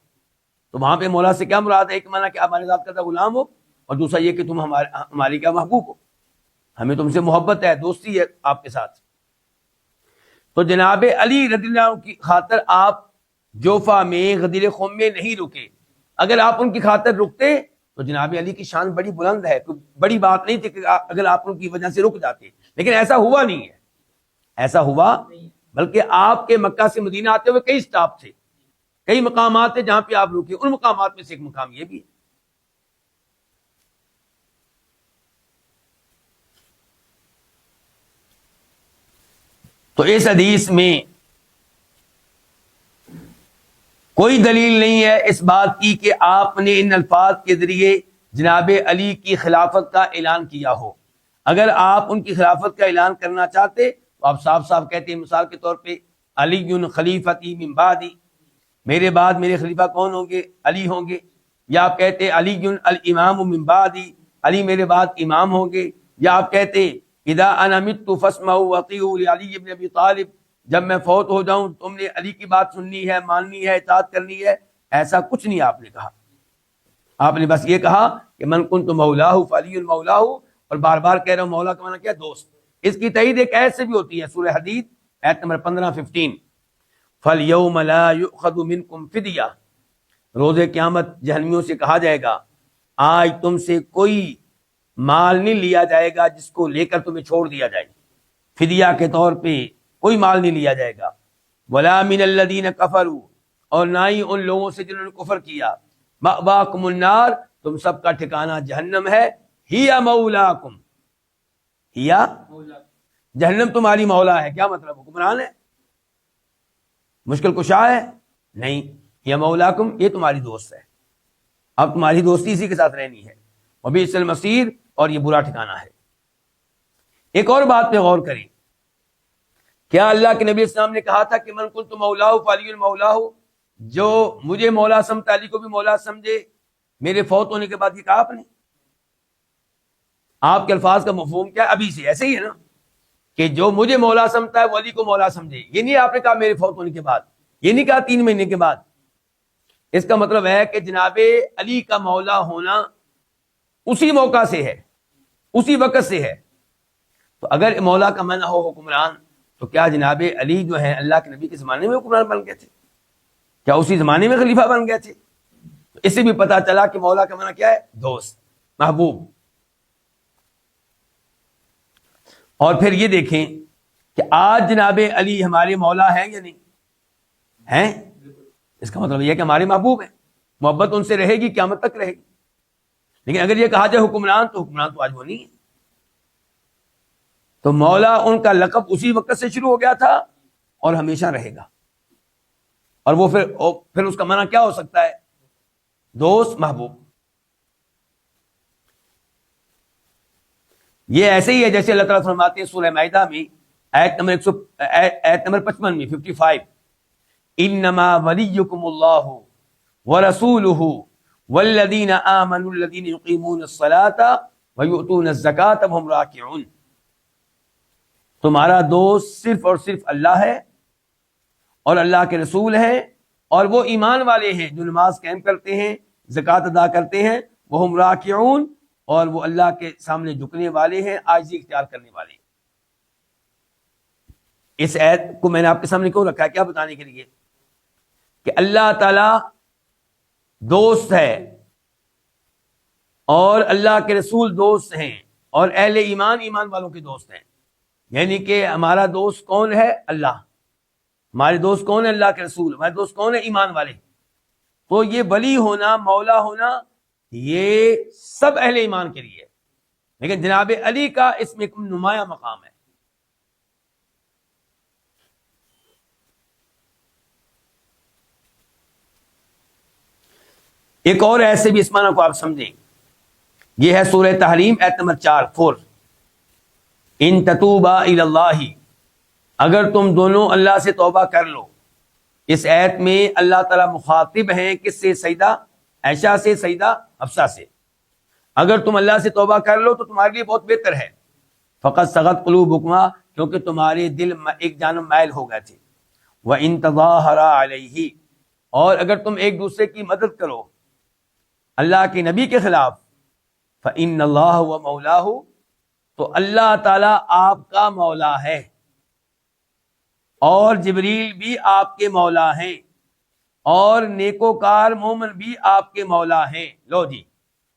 تو وہاں پہ مولا سے کیا مراد ہے؟ ایک معنی کہ آپ ہمارے ذات کا غلام ہو، اور دوسرا یہ کہ تم ہماری کیا محبوب ہو، ہمیں تم سے محبت ہے، دوستی ہے آپ کے ساتھ۔ تو جناب علی رضی اللہ عنہ کی خاطر آپ جوفا میں غدیر خم میں نہیں رکے۔ اگر آپ ان کی خاطر رکتے تو جناب علی کی شان بڑی بلند ہے، کوئی بڑی بات نہیں تھی کہ اگر آپ ان کی وجہ سے رک جاتے، لیکن ایسا ہوا نہیں ہے، ایسا ہوا، بلکہ آپ کے مکہ سے مدینہ آتے ہوئے کئی سٹاپ تھے، کئی مقامات تھے جہاں پہ آپ رکے، ان مقامات میں سے ایک مقام یہ بھی ہے۔ تو اس حدیث میں کوئی دلیل نہیں ہے اس بات کی کہ آپ نے ان الفاظ کے ذریعے جناب علی کی خلافت کا اعلان کیا ہو۔ اگر آپ ان کی خلافت کا اعلان کرنا چاہتے تو آپ صاف صاف کہتے ہیں، مثال کے طور پہ علی خلیفتی من بعدی، میرے بعد میرے خلیفہ کون ہوں گے؟ علی ہوں گے۔ یا آپ کہتے علی الامام من بعدی، علی میرے بعد امام ہوں گے۔ یا آپ کہتے اذا انا مت فاسمعوا واطیعوا لعلی بن ابی طالب، جب میں فوت ہو جاؤں تم نے علی کی بات سننی ہے، ماننی ہے، اطاعت کرنی ہے۔ ایسا کچھ نہیں آپ نے کہا، آپ نے بس یہ کہا کہ من کنت مولاہ فعلی مولاہ، اور بار بار کہہ رہا ہوں مولا کا معنی کیا؟ دوست۔ اس کی تائید ایک ایت سے بھی ہوتی ہے، سورہ حدید ایت نمبر 15 فَالْيَوْمَ لَا يُؤْخَذُ مِنْكُمْ فِدْيَةٌ، روز قیامت جہنمیوں سے کہا جائے گا آج تم سے کوئی مال نہیں لیا جائے گا جس کو لے کر تمہیں چھوڑ دیا جائے، فدیہ کے طور پہ کوئی مال نہیں لیا جائے گا۔ وَلَا مِنَ الَّذِينَ كَفَرُوا، اور نہ ہی ان لوگوں سے جنہوں نے کفر کیا۔ مَأْوَاكُمُ النَّارُ، تم سب کا ٹھکانہ جہنم ہے۔ ہِیَ مَوْلَاكُمْ، ہِیَ جہنم تمہاری مولا ہے۔ کیا مطلب؟ حکمران ہے، مشکل کشا ہے؟ نہیں، ہِیَ مَوْلَاكُمْ، یہ تمہاری دوست ہے، اب تمہاری دوستی اسی کے ساتھ رہنی ہے۔ وَبِئْسَ الْمَصِيرُ، اور یہ برا ٹھکانہ ہے۔ ایک اور بات پہ غور کریں، کیا اللہ کے نبی اسلام نے کہا تھا کہ من کنت مولاہ فعلی مولاہ، جو مجھے مولا سمجھتا علی کو بھی مولا سمجھے میرے فوت ہونے کے بعد؟ یہ کہا آپ نے؟ آپ کے الفاظ کا مفہوم کیا ہے؟ ابھی سے ایسے ہی ہے نا، کہ جو مجھے مولا سمجھتا ہے وہ علی کو مولا سمجھے۔ یہ نہیں آپ نے کہا میرے فوت ہونے کے بعد، یہ نہیں کہا 3 مہینے کے بعد۔ اس کا مطلب ہے کہ جناب علی کا مولا ہونا اسی موقع سے ہے، اسی وقت سے ہے۔ تو اگر مولا کا معنی ہو حکمران، تو کیا جناب علی جو ہے اللہ کے نبی کے زمانے میں حکمران بن گئے تھے؟ کیا اسی زمانے میں خلیفہ بن گئے تھے؟ تو اس سے بھی پتا چلا کہ مولا کا معنی کیا ہے؟ دوست، محبوب۔ اور پھر یہ دیکھیں کہ آج جناب علی ہمارے مولا ہیں یا نہیں ہیں؟ اس کا مطلب یہ ہے کہ ہمارے محبوب ہیں، محبت ان سے رہے گی، قیامت تک رہے گی۔ لیکن اگر یہ کہا جائے حکمران، تو حکمران تو آج وہ نہیں ہے۔ تو مولا ان کا لقب اسی وقت سے شروع ہو گیا تھا اور ہمیشہ رہے گا۔ اور وہ پھر اس کا معنی کیا ہو سکتا ہے؟ دوست، محبوب۔ یہ ایسے ہی ہے جیسے اللہ تعالیٰ فرماتے ہیں سورہ مائدہ میں آیت نمبر 55 میں 55، انما ولیکم اللہ ورسولہ والذین آمنوا الذین یقیمون الصلاۃ ویؤتون الزکاۃ وہم راکعون، تمہارا دوست صرف اور صرف اللہ ہے اور اللہ کے رسول ہیں، اور وہ ایمان والے ہیں جو نماز قائم کرتے ہیں، زکوٰۃ ادا کرتے ہیں، وہم راکعون، اور وہ اللہ کے سامنے جھکنے والے ہیں، عاجزی اختیار کرنے والے ہیں۔ اس آیت کو میں نے آپ کے سامنے کیوں رکھا ہے؟ کیا بتانے کے لیے کہ اللہ تعالی دوست ہے اور اللہ کے رسول دوست ہیں، اور اہل ایمان ایمان والوں کے دوست ہیں۔ یعنی کہ ہمارا دوست کون ہے؟ اللہ۔ ہمارے دوست کون ہے؟ اللہ کے رسول۔ ہمارے دوست کون ہے؟ ایمان والے۔ تو یہ ولی ہونا، مولا ہونا، یہ سب اہل ایمان کے لیے ہے، لیکن جناب علی کا اس میں ایک نمایاں مقام ہے۔ ایک اور ایسے بھی اس معنی کو آپ سمجھیں، یہ ہے سورہ تحریم آیت نمبر 4 ان تتوبا الی اللہ، اگر تم دونوں اللہ سے توبہ کر لو۔ اس آیت میں اللہ تعالیٰ مخاطب ہیں کس سے؟ سیدہ عائشہ سے، سیدہ حفصہ سے۔ اگر تم اللہ سے توبہ کر لو تو تمہارے لیے بہت بہتر ہے۔ فقط سغت قلوبکما، کیونکہ تمہارے دل ایک جانب مائل ہو گئے تھے۔ وَإِن تَظَاهَرَا عَلَيْهِ، اور اگر تم ایک دوسرے کی مدد کرو اللہ کے نبی کے خلاف، فَإِنَّ اللَّهَ وَمَوْلَاهُ، تو اللہ تعالیٰ آپ کا مولا ہے، اور جبریل بھی آپ کے مولا ہیں، اور نیکوکار مومن بھی آپ کے مولا ہیں۔ لو جی،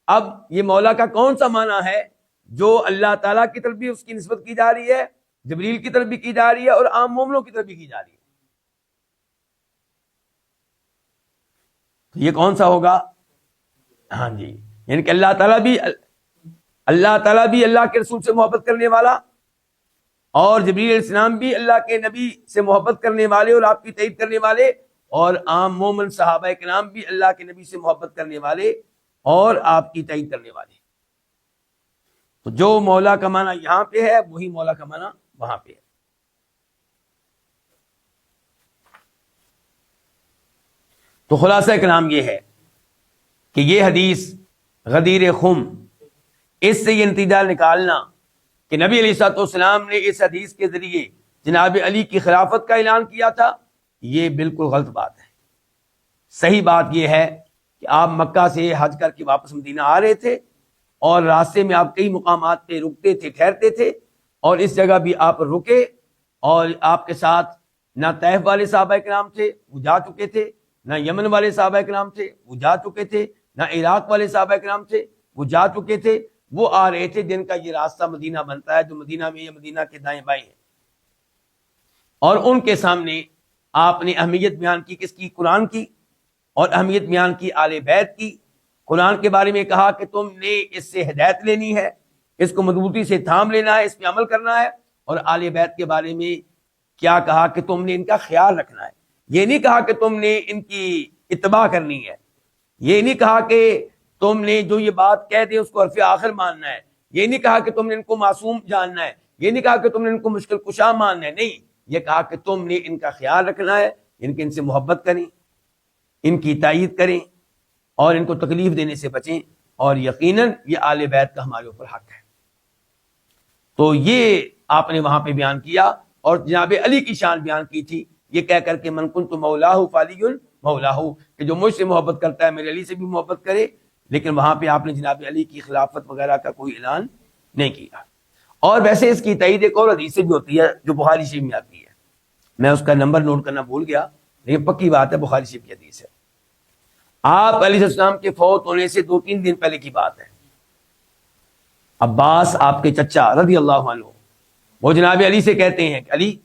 اب یہ مولا کا کون سا معنی ہے؟ جو اللہ تعالیٰ کی طرف بھی اس کی نسبت کی جا رہی ہے، جبریل کی طرف بھی کی جا رہی ہے، اور عام مومنوں کی طرف بھی کی جا رہی ہے۔ تو یہ کون سا ہوگا؟ ہاں جی، یعنی کہ اللہ تعالیٰ بھی اللہ کے رسول سے محبت کرنے والا، اور جبریل علیہ السلام بھی اللہ کے نبی سے محبت کرنے والے اور آپ کی تائید کرنے والے، اور عام مومن صحابہ کرام بھی اللہ کے نبی سے محبت کرنے والے اور آپ کی تائید کرنے والے۔ تو جو مولا کا معنی یہاں پہ ہے وہی مولا کا معنی وہاں پہ ہے۔ تو خلاصہ کلام یہ ہے کہ یہ حدیث غدیر خم، اس سے یہ نتیجہ نکالنا کہ نبی علیہ الصلوۃ والسلام نے اس حدیث کے ذریعے جناب علی کی خلافت کا اعلان کیا تھا، یہ بالکل غلط بات ہے۔ صحیح بات یہ ہے کہ آپ مکہ سے حج کر کے واپس مدینہ آ رہے تھے، اور راستے میں آپ کئی مقامات پہ رکتے تھے، ٹھہرتے تھے، اور اس جگہ بھی آپ رکے، اور آپ کے ساتھ نہ طیف والے صحابہ کرام تھے، وہ جا چکے تھے، نہ یمن والے صحابہ کرام تھے، وہ جا چکے تھے، نہ عراق والے صحابہ کرام تھے، وہ جا چکے تھے۔ وہ آ رہے تھے جن کا یہ راستہ مدینہ بنتا ہے، جو مدینہ میں یا مدینہ کے دائیں بائیں ہیں، اور ان کے سامنے آپ نے اہمیت بیان کی، کس کی؟ قرآن کی، اور اہمیت بیان کی آل بیت کی۔ قرآن کے بارے میں کہا کہ تم نے اس سے ہدایت لینی ہے، اس کو مضبوطی سے تھام لینا ہے، اس پہ عمل کرنا ہے، اور آل بیت کے بارے میں کیا کہا کہ تم نے ان کا خیال رکھنا ہے۔ یہ نہیں کہا کہ تم نے ان کی اتباع کرنی ہے، یہ نہیں کہا کہ تم نے جو یہ بات کہہ دے اس کو حرف آخر ماننا ہے، یہ نہیں کہا کہ تم نے ان کو معصوم جاننا ہے، یہ نہیں کہا کہ تم نے ان کو مشکل کشا ماننا ہے، نہیں، یہ کہا کہ تم نے ان کا خیال رکھنا ہے، ان سے محبت کریں، ان کی تائید کریں، اور ان کو تکلیف دینے سے بچیں، اور یقیناً یہ آل بیت کا ہمارے اوپر حق ہے۔ تو یہ آپ نے وہاں پہ بیان کیا، اور جناب علی کی شان بیان کی تھی، یہ کہہ کر کے من کنت مولاہ فعلی مولاہ، کہ جو مجھ سے محبت کرتا ہے میرے علی سے بھی محبت کرے۔ لیکن وہاں پہ آپ نے جناب علی کی خلافت وغیرہ کا کوئی اعلان نہیں کیا۔ اور ویسے اس کی تائید ایک اور حدیث سے بھی ہوتی ہے جو بخاری شریف میں آتی ہے، میں اس کا نمبر نوٹ کرنا بھول گیا، لیکن پکی بات ہے، بخاری شریف کی حدیث ہے۔ آپ علیہ السلام کے فوت ہونے سے 2-3 دن پہلے کی بات ہے، عباس آپ کے چچا رضی اللہ عنہ، وہ جناب علی سے کہتے ہیں کہ علی،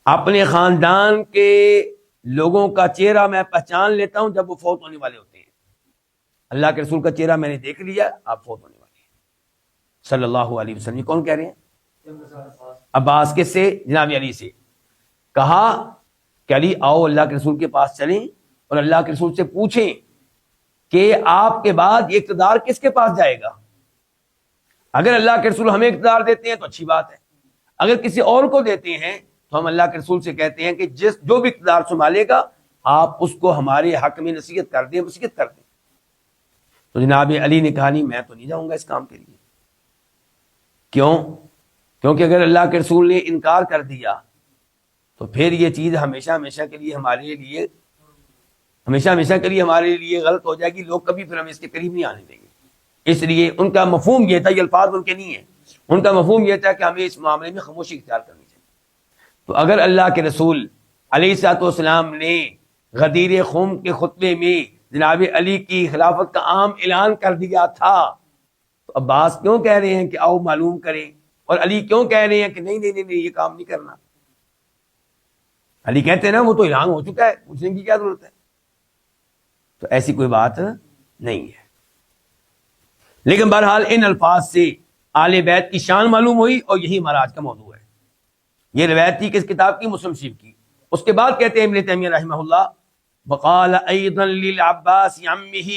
اپنے خاندان کے لوگوں کا چہرہ میں پہچان لیتا ہوں جب وہ فوت ہونے والے ہوتے ہیں، اللہ کے رسول کا چہرہ میں نے دیکھ لیا، آپ فوت ہونے والے ہیں صلی اللہ علیہ وسلم۔ یہ کون کہہ رہے ہیں؟ عباس۔ کس سے؟ جناب علی سے۔ کہا کہ علی آؤ اللہ کے رسول کے پاس چلیں اور اللہ کے رسول سے پوچھیں کہ آپ کے بعد یہ اقتدار کس کے پاس جائے گا۔ اگر اللہ کے رسول ہمیں اقتدار دیتے ہیں تو اچھی بات ہے، اگر کسی اور کو دیتے ہیں تو ہم اللہ کے رسول سے کہتے ہیں کہ جو بھی اقتدار سنبھالے گا آپ اس کو ہمارے حق میں نصیحت کر دیں، وصیت کر دیں۔ تو جناب علی نے کہا نہیں، میں تو نہیں جاؤں گا اس کام کے لیے۔ کیوں؟ کیونکہ اگر اللہ کے رسول نے انکار کر دیا تو پھر یہ چیز ہمیشہ ہمیشہ کے لیے ہمارے لیے غلط ہو جائے گی، لوگ کبھی پھر ہمیں اس کے قریب نہیں آنے دیں گے۔ اس لیے ان کا مفہوم یہ تھا، یہ الفاظ ان کے نہیں ہیں، ان کا مفہوم یہ تھا کہ ہمیں اس معاملے میں خاموشی اختیار کرنی چاہیے۔ تو اگر اللہ کے رسول علیہ الصلوۃ والسلام نے غدیر خم کے خطبے میں جناب علی کی خلافت کا عام اعلان کر دیا تھا، تو عباس کیوں کہہ رہے ہیں کہ آؤ معلوم کریں، اور علی کیوں کہہ رہے ہیں کہ نہیں یہ کام نہیں کرنا؟ علی کہتے ہیں نا وہ تو اعلان ہو چکا ہے، پوچھنے کی کیا ضرورت ہے؟ تو ایسی کوئی بات نہیں ہے۔ لیکن بہرحال ان الفاظ سے آل بیت کی شان معلوم ہوئی، اور یہی ہمارا آج کا موضوع ہے۔ یہ روایت تھی کس کتاب کی؟ مسلم شریف کی۔ اس کے بعد کہتے ہیں ابن تیمیہ رحمہ اللہ، وقال ایضا للعباس عمہ،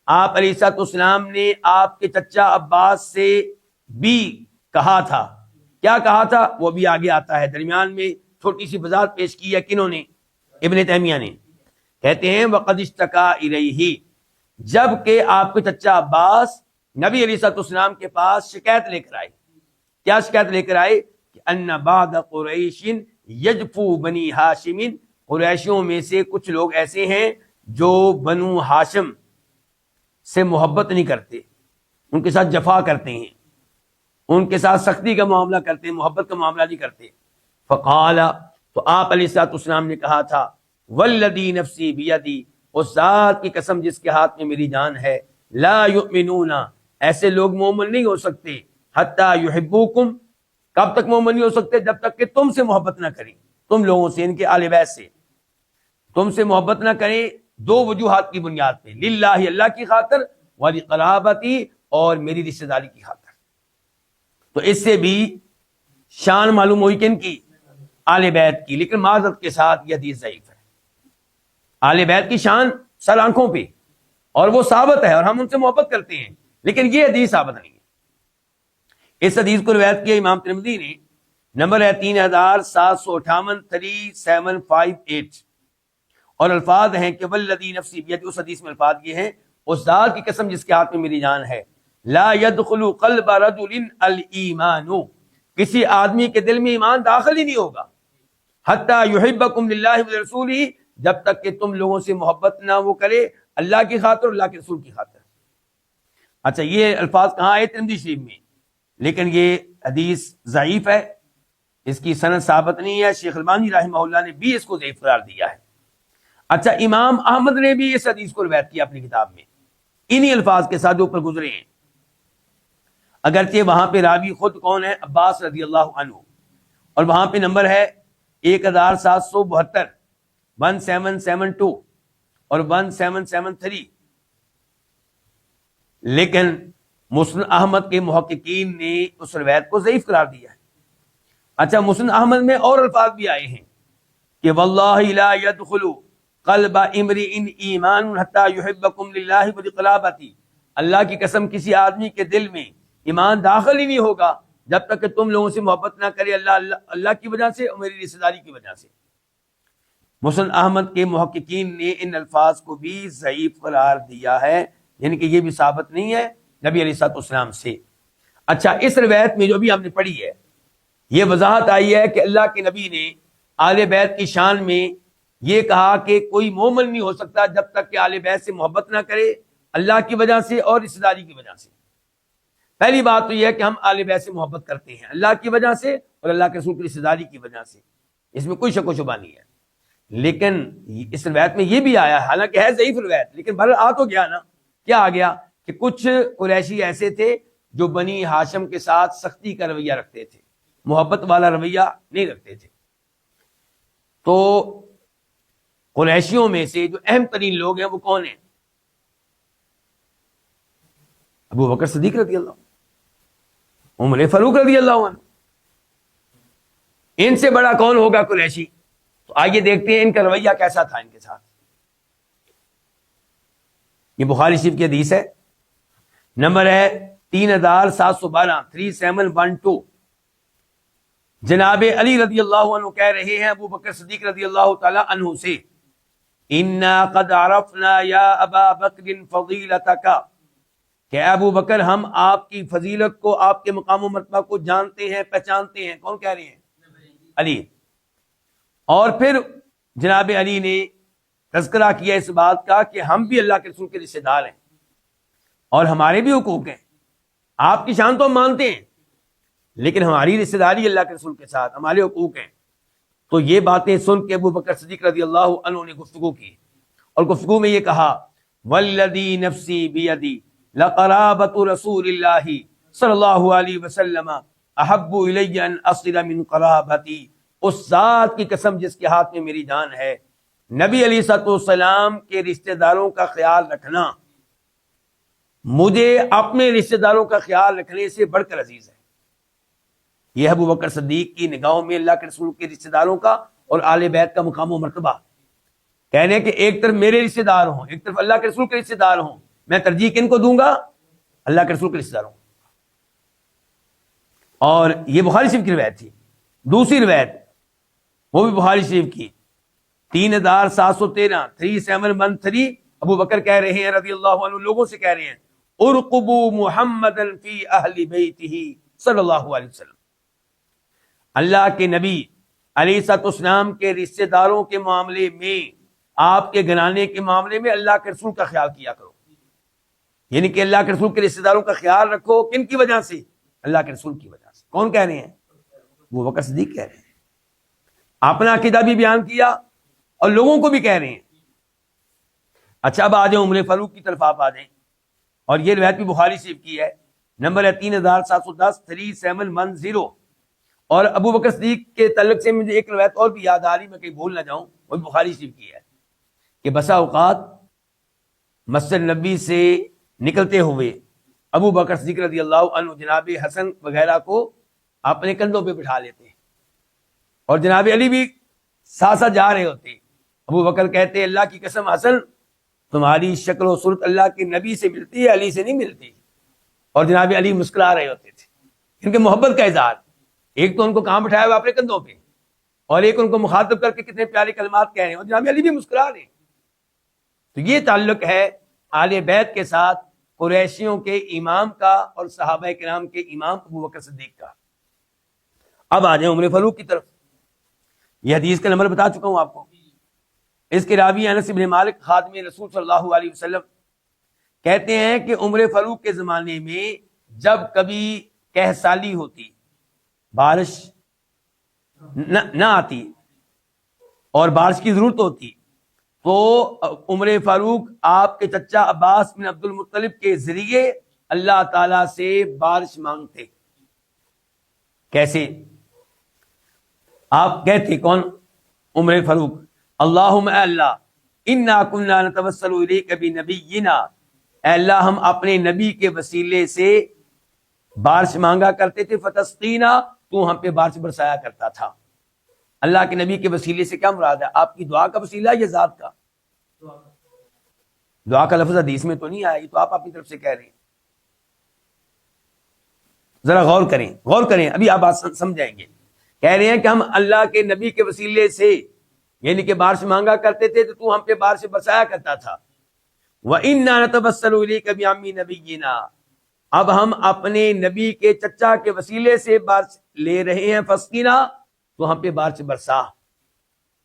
آپ علیہ الصلوۃ والسلام نے آپ کے چچا عباس سے بھی کہا تھا. کیا کہا تھا وہ بھی آگے آتا ہے. درمیان میں چھوٹی سی وضاحت پیش کی ہے کنہوں نے؟ ابن تیمیہ نے. کہتے ہیں وقد اشتکا الیہ، جب کہ آپ کے چچا عباس نبی علیہ الصلوۃ والسلام کے پاس شکایت لے کر آئے. کیا شکایت لے کر آئے؟ کہ ان بعض قریش یجفو بنی ہاشم، قریشیوں میں سے کچھ لوگ ایسے ہیں جو بنو ہاشم سے محبت نہیں کرتے، ان کے ساتھ جفا کرتے ہیں، ان کے ساتھ سختی کا معاملہ کرتے ہیں، محبت کا معاملہ نہیں کرتے. فقال، تو آپ علیہ الصلوۃ والسلام نے کہا تھا والذی نفسی بیدی، اس ذات کی قسم جس کے ہاتھ میں میری جان ہے، لا یؤمنون، ایسے لوگ مومن نہیں ہو سکتے، حتی یحبوکم، کب تک مومن نہیں ہو سکتے؟ جب تک کہ تم سے محبت نہ کریں، تم لوگوں سے، ان کے آل بیت سے تم سے محبت نہ کریں. دو وجوہات کی بنیاد پہ، للہ، اللہ کی خاطر، ولقرابتی، اور میری رشتہ داری کی خاطر. تو اس سے بھی شان معلوم ہوئی کن کی؟ آل بیت کی. لیکن معذرت کے ساتھ یہ حدیث ضعیف ہے. آل بیت کی شان سر آنکھوں پہ، اور وہ ثابت ہے، اور ہم ان سے محبت کرتے ہیں، لیکن یہ حدیث ثابت نہیں ہے. اس حدیث کو روایت کیا امام ترمذی نے، نمبر ہے 3758 3758، اور الفاظ ہیں کہ والذی نفسی بیدی، اس حدیث میں الفاظ یہ ہیں اس ذات کی قسم جس کے ہاتھ میں میری جان ہے، لا يدخل قلب رجل الایمان، کسی آدمی کے دل میں ایمان داخل ہی نہیں ہوگا، حتی یحبکم للہ ولرسولہ، جب تک کہ تم لوگوں سے محبت نہ وہ کرے اللہ کی خاطر اور اللہ کے رسول کی خاطر. اچھا، یہ الفاظ کہاں آئے؟ ترمذی شریف میں، لیکن یہ حدیث ضعیف ہے، اس کی سند ثابت نہیں ہے. شیخ البانی رحمہ اللہ نے بھی اس کو ضعیف قرار دیا ہے. اچھا، امام احمد نے بھی اس حدیث کو روایت کیا اپنی کتاب میں، انہی الفاظ کے ساتھ جو اوپر گزرے ہیں، اگرچہ وہاں پہ راوی خود کون ہے؟ عباس رضی اللہ عنہ، اور وہاں پہ نمبر ہے 1772 1772 اور 1773، لیکن مسند احمد کے محققین نے اس روایت کو ضعیف قرار دیا ہے. اچھا، مسند احمد میں اور الفاظ بھی آئے ہیں کہ واللہ لا يدخل قلب امرئ ایمان حتی یحبکم للہ ولقرابتی، اللہ کی قسم کسی آدمی کے دل میں ایمان داخل ہی نہیں ہوگا جب تک کہ تم لوگوں سے محبت نہ کرے اللہ کی وجہ سے اور میری رشتہ داری کی وجہ سے. مسند احمد کے محققین نے ان الفاظ کو بھی ضعیف قرار دیا ہے، یعنی کہ یہ بھی ثابت نہیں ہے نبی علیہ الصلوۃ والسلام سے. اچھا، اس روایت میں جو بھی ہم نے پڑھی ہے، یہ وضاحت آئی ہے کہ اللہ کے نبی نے آل بیت کی شان میں یہ کہا کہ کوئی مومن نہیں ہو سکتا جب تک کہ آل بیت سے محبت نہ کرے اللہ کی وجہ سے اور رشتہ داری کی وجہ سے. پہلی بات تو یہ ہے کہ ہم آل بیت سے محبت کرتے ہیں اللہ کی وجہ سے اور اللہ کے رسول کی رشتہ داری کی وجہ سے، اس میں کوئی شک و شبہ نہیں ہے. لیکن اس روایت میں یہ بھی آیا، حالانکہ ہے ضعیف روایت، لیکن بہرحال آ تو گیا نا. کیا آ گیا؟ کہ کچھ قریشی ایسے تھے جو بنی ہاشم کے ساتھ سختی کا رویہ رکھتے تھے، محبت والا رویہ نہیں رکھتے تھے. تو قریشیوں میں سے جو اہم ترین لوگ ہیں وہ کون ہیں؟ ابو بکر صدیق رضی اللہ عنہ، عمر فاروق رضی اللہ عنہ. ان سے بڑا کون ہوگا قریشی؟ تو آئیے دیکھتے ہیں ان کا رویہ کیسا تھا ان کے ساتھ. یہ بخاری شریف کی حدیث ہے، نمبر ہے 3712 3712. جناب علی رضی اللہ عنہ کہہ رہے ہیں ابو بکر صدیق رضی اللہ تعالی عنہ سے، انا قد عرفنا یا ابا بکر فضیلتک، کہ ابو بکر ہم آپ کی فضیلت کو، آپ کے مقام و مرتبہ کو جانتے ہیں، پہچانتے ہیں. کون کہہ رہے ہیں؟ علی. اور پھر جناب علی نے تذکرہ کیا اس بات کا کہ ہم بھی اللہ کے رسول کے رشتے دار ہیں اور ہمارے بھی حقوق ہیں. آپ کی شان تو ہم مانتے ہیں، لیکن ہماری رشتے داری اللہ کے رسول کے ساتھ، ہمارے حقوق ہیں. تو یہ باتیں سن کے ابو بکر صدیق رضی اللہ عنہ نے گفتگو کی، اور گفتگو میں یہ کہا والذی نفسی بیدی لقرابۃ رسول اللہ صلی اللہ علیہ وسلم احب الی ان اصل من قرابتی، اس ذات کی قسم جس کے ہاتھ میں میری جان ہے، نبی علیہ الصلوۃ والسلام کے رشتہ داروں کا خیال رکھنا مجھے اپنے رشتہ داروں کا خیال رکھنے سے بڑھ کر عزیز ہے. یہ ابو بکر صدیق کی نگاہوں میں اللہ کے رسول کے رشتہ داروں کا اور آل بیت کا مقام و مرتبہ. کہنے ہیں کہ ایک طرف میرے رشتے دار ہوں، ایک طرف اللہ کے رسول کے رشتے دار ہوں، میں ترجیح کن کو دوں گا؟ اللہ کے رسول کے رشتے داروں. اور یہ بخاری شریف کی روایت تھی. دوسری روایت وہ بھی بخاری شریف کی 3713 3713 ابو بکر کہہ رہے ہیں رضی اللہ عنہ، لوگوں سے کہہ رہے ہیں ارقبوا محمدا فی اہل بیتہ صلی اللہ علیہ وسلم، اللہ کے نبی علیہ الصلوۃ والسلام کے رشتے داروں کے معاملے میں، آپ کے گھرانے کے معاملے میں اللہ کے رسول کا خیال کیا کرو. یعنی کہ اللہ کے رسول کے رشتے داروں کا خیال رکھو. کن کی وجہ سے؟ اللہ کے رسول کی وجہ سے. کون کہہ رہے ہیں؟ وہ بکر صدیق کہہ رہے ہیں. اپنا عقیدہ بھی بیان کیا اور لوگوں کو بھی کہہ رہے ہیں. اچھا اب آ جائیں عمر فاروق کی طرف، آپ آ جائیں. اور یہ روایت بھی بخاری شریف کی ہے، نمبر ہے 3710 3710. اور ابو بکر صدیق کے تعلق سے مجھے ایک روایت اور بھی یاد آ رہی، میں کہیں بھول نہ جاؤں، وہ بھی بخاری شریف کی ہے کہ بسا اوقات مسجد نبی سے نکلتے ہوئے ابو بکر صدیق رضی اللہ عنہ جناب حسن وغیرہ کو اپنے کندھوں پہ بٹھا لیتے ہیں، اور جناب علی بھی ساتھ ساتھ جا رہے ہوتے. ابو بکر کہتے اللہ کی قسم حسن، تمہاری شکل و صورت اللہ کے نبی سے ملتی ہے، علی سے نہیں ملتی. اور جناب علی مسکرا رہے ہوتے تھے. ان کے محبت کا اظہار. ایک تو ان کو کہاں بٹھایا ہوا اپنے کندھوں پہ، اور ایک ان کو مخاطب کر کے کتنے پیارے کلمات کہہ رہے ہیں، اور جناب علی بھی مسکرا رہے ہیں. تو یہ تعلق ہے آل بیت کے ساتھ قریشیوں کے امام کا اور صحابہ کرام کے امام ابو بکر صدیق کا. اب آ جائیں عمر فاروق کی طرف. یہ حدیث کا نمبر بتا چکا ہوں آپ کو. اس کے راوی انس بن مالک خادم رسول صلی اللہ علیہ وسلم کہتے ہیں کہ عمر فاروق کے زمانے میں جب کبھی قحط سالی ہوتی، بارش نہ آتی اور بارش کی ضرورت ہوتی، تو عمر فاروق آپ کے چچا عباس بن عبد المطلب کے ذریعے اللہ تعالی سے بارش مانگتے. کیسے؟ آپ کہتے کون؟ عمر فاروق اللہم اے اللہ انا کنا نتوسل الیک بنبینا، اے اللہ ہم اپنے نبی کے وسیلے سے بارش مانگا کرتے تھے، فتسقینا تو ہم پہ بارش برسایا کرتا تھا. اللہ کے نبی کے وسیلے سے کیا مراد ہے؟ آپ کی دعا کا وسیلہ یا ذات کا؟ دعا کا لفظ حدیث میں تو نہیں آیا، یہ تو آپ اپنی طرف سے کہہ رہے ہیں. ذرا غور کریں ابھی آپ بات سمجھائیں گے. کہہ رہے ہیں کہ ہم اللہ کے نبی کے وسیلے سے یعنی کہ بارش مانگا کرتے تھے تو ہم پہ بارش برسایا کرتا تھا. وَإِنَّا نَتَوَسَّلُ إِلَيْكَ بِعَمِّ نَبِيِّنَا، اب ہم اپنے نبی کے چچا کے وسیلے سے بارش لے رہے ہیں، فسقینا تو ہم پہ بارش برسا.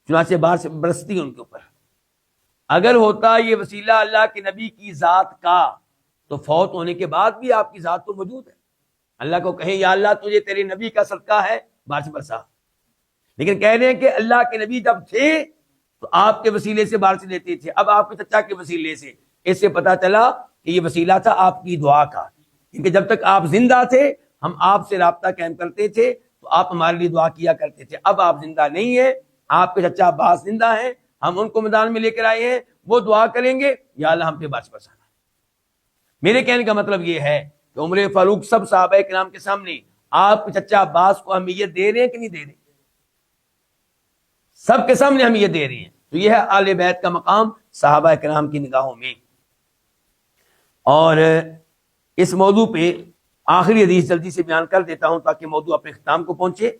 چنانچہ بارش برستی ان کے اوپر. اگر ہوتا یہ وسیلہ اللہ کے نبی کی ذات کا تو فوت ہونے کے بعد بھی آپ کی ذات تو موجود ہے. اللہ کو کہیں یا اللہ تجھے تیرے نبی کا صدقہ ہے بارش برسا. لیکن کہہ رہے ہیں کہ اللہ کے نبی جب تھے تو آپ کے وسیلے سے بارش لیتے تھے، اب آپ کے چچا کے وسیلے سے. اس سے پتا چلا کہ یہ وسیلہ تھا آپ کی دعا کا، کیونکہ جب تک آپ زندہ تھے ہم آپ سے رابطہ قائم کرتے تھے تو آپ ہمارے لیے دعا کیا کرتے تھے. اب آپ زندہ نہیں ہیں، آپ کے چچا عباس زندہ ہیں، ہم ان کو میدان میں لے کر آئے ہیں، وہ دعا کریں گے یا اللہ ہم پہ بارش برسانا. میرے کہنے کا مطلب یہ ہے کہ عمر فاروق سب صحابہ کرام کے سامنے آپ کے چچا عباس کو اہمیت دے رہے ہیں کہ نہیں دے رہے؟ سب کے سامنے اہمیت دے رہے ہیں. تو یہ ہے آل بیت کا مقام صحابہ کرام کی نگاہوں میں. اور اس موضوع پہ آخری حدیث جلدی سے بیان کر دیتا ہوں تاکہ موضوع اپنے اختتام کو پہنچے.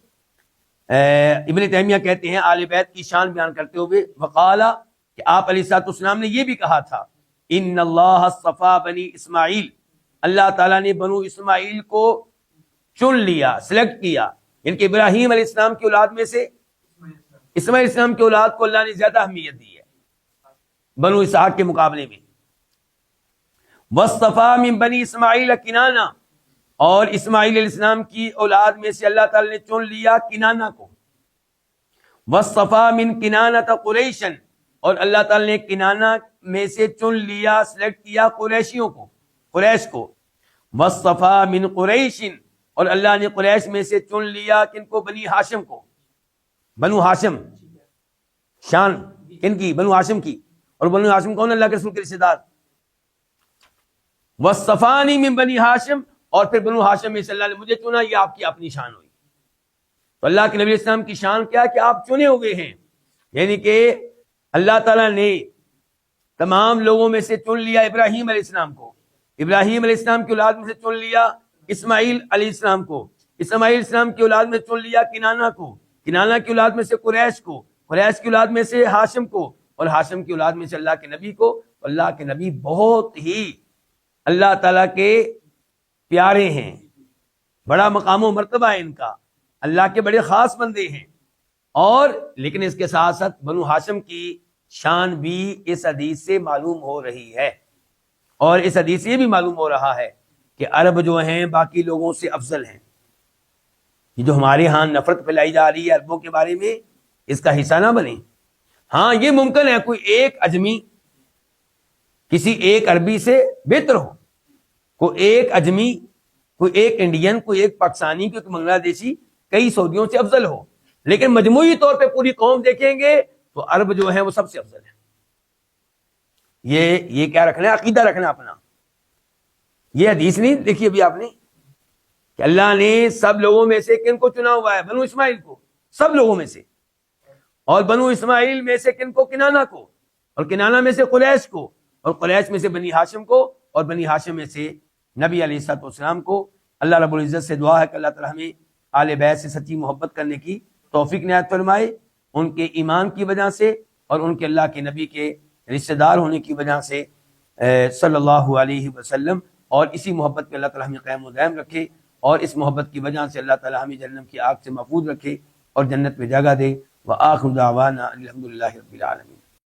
ابن تیمیہ کہتے ہیں آل بیت کی شان بیان کرتے ہوئے وقالا کہ آپ علیہ الصلوۃ والسلام نے یہ بھی کہا تھا ان اللہ اصطفیٰ بنی اسماعیل، اللہ تعالیٰ نے بنو اسماعیل کو چن لیا، سلیکٹ کیا. ان کے ابراہیم علیہ السلام کی اولاد میں سے اسماعیل علیہ السلام کی اولاد کو اللہ نے زیادہ اہمیت دی ہے بنو اسحاق کے مقابلے میں. وَاصْطَفَىٰ مِن بنی اسماعیل کنانہ، اور اسماعیل علیہ السلام کی اولاد میں سے اللہ تعالی نے چن لیا کنانہ کو. وَاصْطَفَىٰ مِن کِنَانَةَ قُرَيْشًا، اور اللہ تعالی نے کنانہ میں سے چن لیا، سلیکٹ کیا قریشیوں کو، قریش کو. وَاصْطَفَىٰ مِن قُرَيْشٍ، اور اللہ نے قریش میں سے چن لیا کن کو؟ بنی ہاشم کو. بنو ہاشم شان کن کی؟ بنو ہاشم کی. اور بنو ہاشم کون؟ اللہ کے رسول کے رشتے دار. وَاصْطَفَانِي مِن بنی ہاشم، اور پھر بنو ہاشم میں سے اللہ نے مجھے چنا. یہ آپ کی اپنی شان ہوئی. تو اللہ کے نبی اسلام کی شان کیا کہ آپ چنے ہوئے ہیں، یعنی کہ اللہ تعالیٰ نے تمام لوگوں میں سے چن لیا ابراہیم علیہ السلام کو، ابراہیم علیہ السلام کی اولاد میں سے چن لیا اسماعیل علیہ السلام کو، اسماعیل علیہ السلام کی اولاد میں چن لیا کنانہ کو، کنانہ کی اولاد میں سے قریش کو، قریش کی اولاد میں سے ہاشم کو، اور ہاشم کی اولاد میں سے اللہ کے نبی کو۔ اللہ کے نبی بہت ہی اللہ تعالیٰ کے پیارے ہیں، بڑا مقام و مرتبہ ہے ان کا، اللہ کے بڑے خاص بندے ہیں۔ اور لیکن اس کے ساتھ ساتھ بنو ہاشم کی شان بھی اس حدیث سے معلوم ہو رہی ہے، اور اس حدیث سے یہ بھی معلوم ہو رہا ہے کہ عرب جو ہیں باقی لوگوں سے افضل ہیں۔ یہ جو ہمارے ہاں نفرت پھیلائی جا رہی ہے عربوں کے بارے میں، اس کا حصہ نہ بنیں۔ ہاں یہ ممکن ہے کوئی ایک اجمی کسی ایک عربی سے بہتر ہو، کوئی ایک اجمی، کوئی ایک انڈین، کوئی ایک پاکستانی، کوئی ایک بنگلہ دیشی کئی سعودیوں سے افضل ہو، لیکن مجموعی طور پہ پوری قوم دیکھیں گے تو عرب جو ہیں وہ سب سے افضل ہے۔ یہ کیا رکھنا ہے؟ عقیدہ رکھنا اپنا۔ یہ حدیث نہیں دیکھی ابھی آپ نے کہ اللہ نے سب لوگوں میں سے کن کو چنا ہوا ہے؟ بنو اسماعیل کو، سب لوگوں میں سے، اور بنو اسماعیل میں سے کن کو؟ کنانہ کو، اور کنانہ میں سے قریش کو، اور قریش میں سے بنی ہاشم کو، اور بنی ہاشم میں سے نبی علیہ الصلوۃ والسلام کو۔ اللہ رب العزت سے دعا ہے کہ اللہ تعالیٰ ہمیں آل بیت سے سچی محبت کرنے کی توفیق عنایت فرمائے، ان کے ایمان کی وجہ سے اور ان کے اللہ کے نبی کے رشتہ دار ہونے کی وجہ سے صلی اللہ علیہ وسلم، اور اسی محبت پہ اللہ تعالیٰ ہمیں قائم و دائم رکھے، اور اس محبت کی وجہ سے اللہ تعالیٰ ہمیں جہنم کی آگ سے محفوظ رکھے اور جنت میں جگہ دے۔ وآخر دعوانا الحمدللہ رب العالمین۔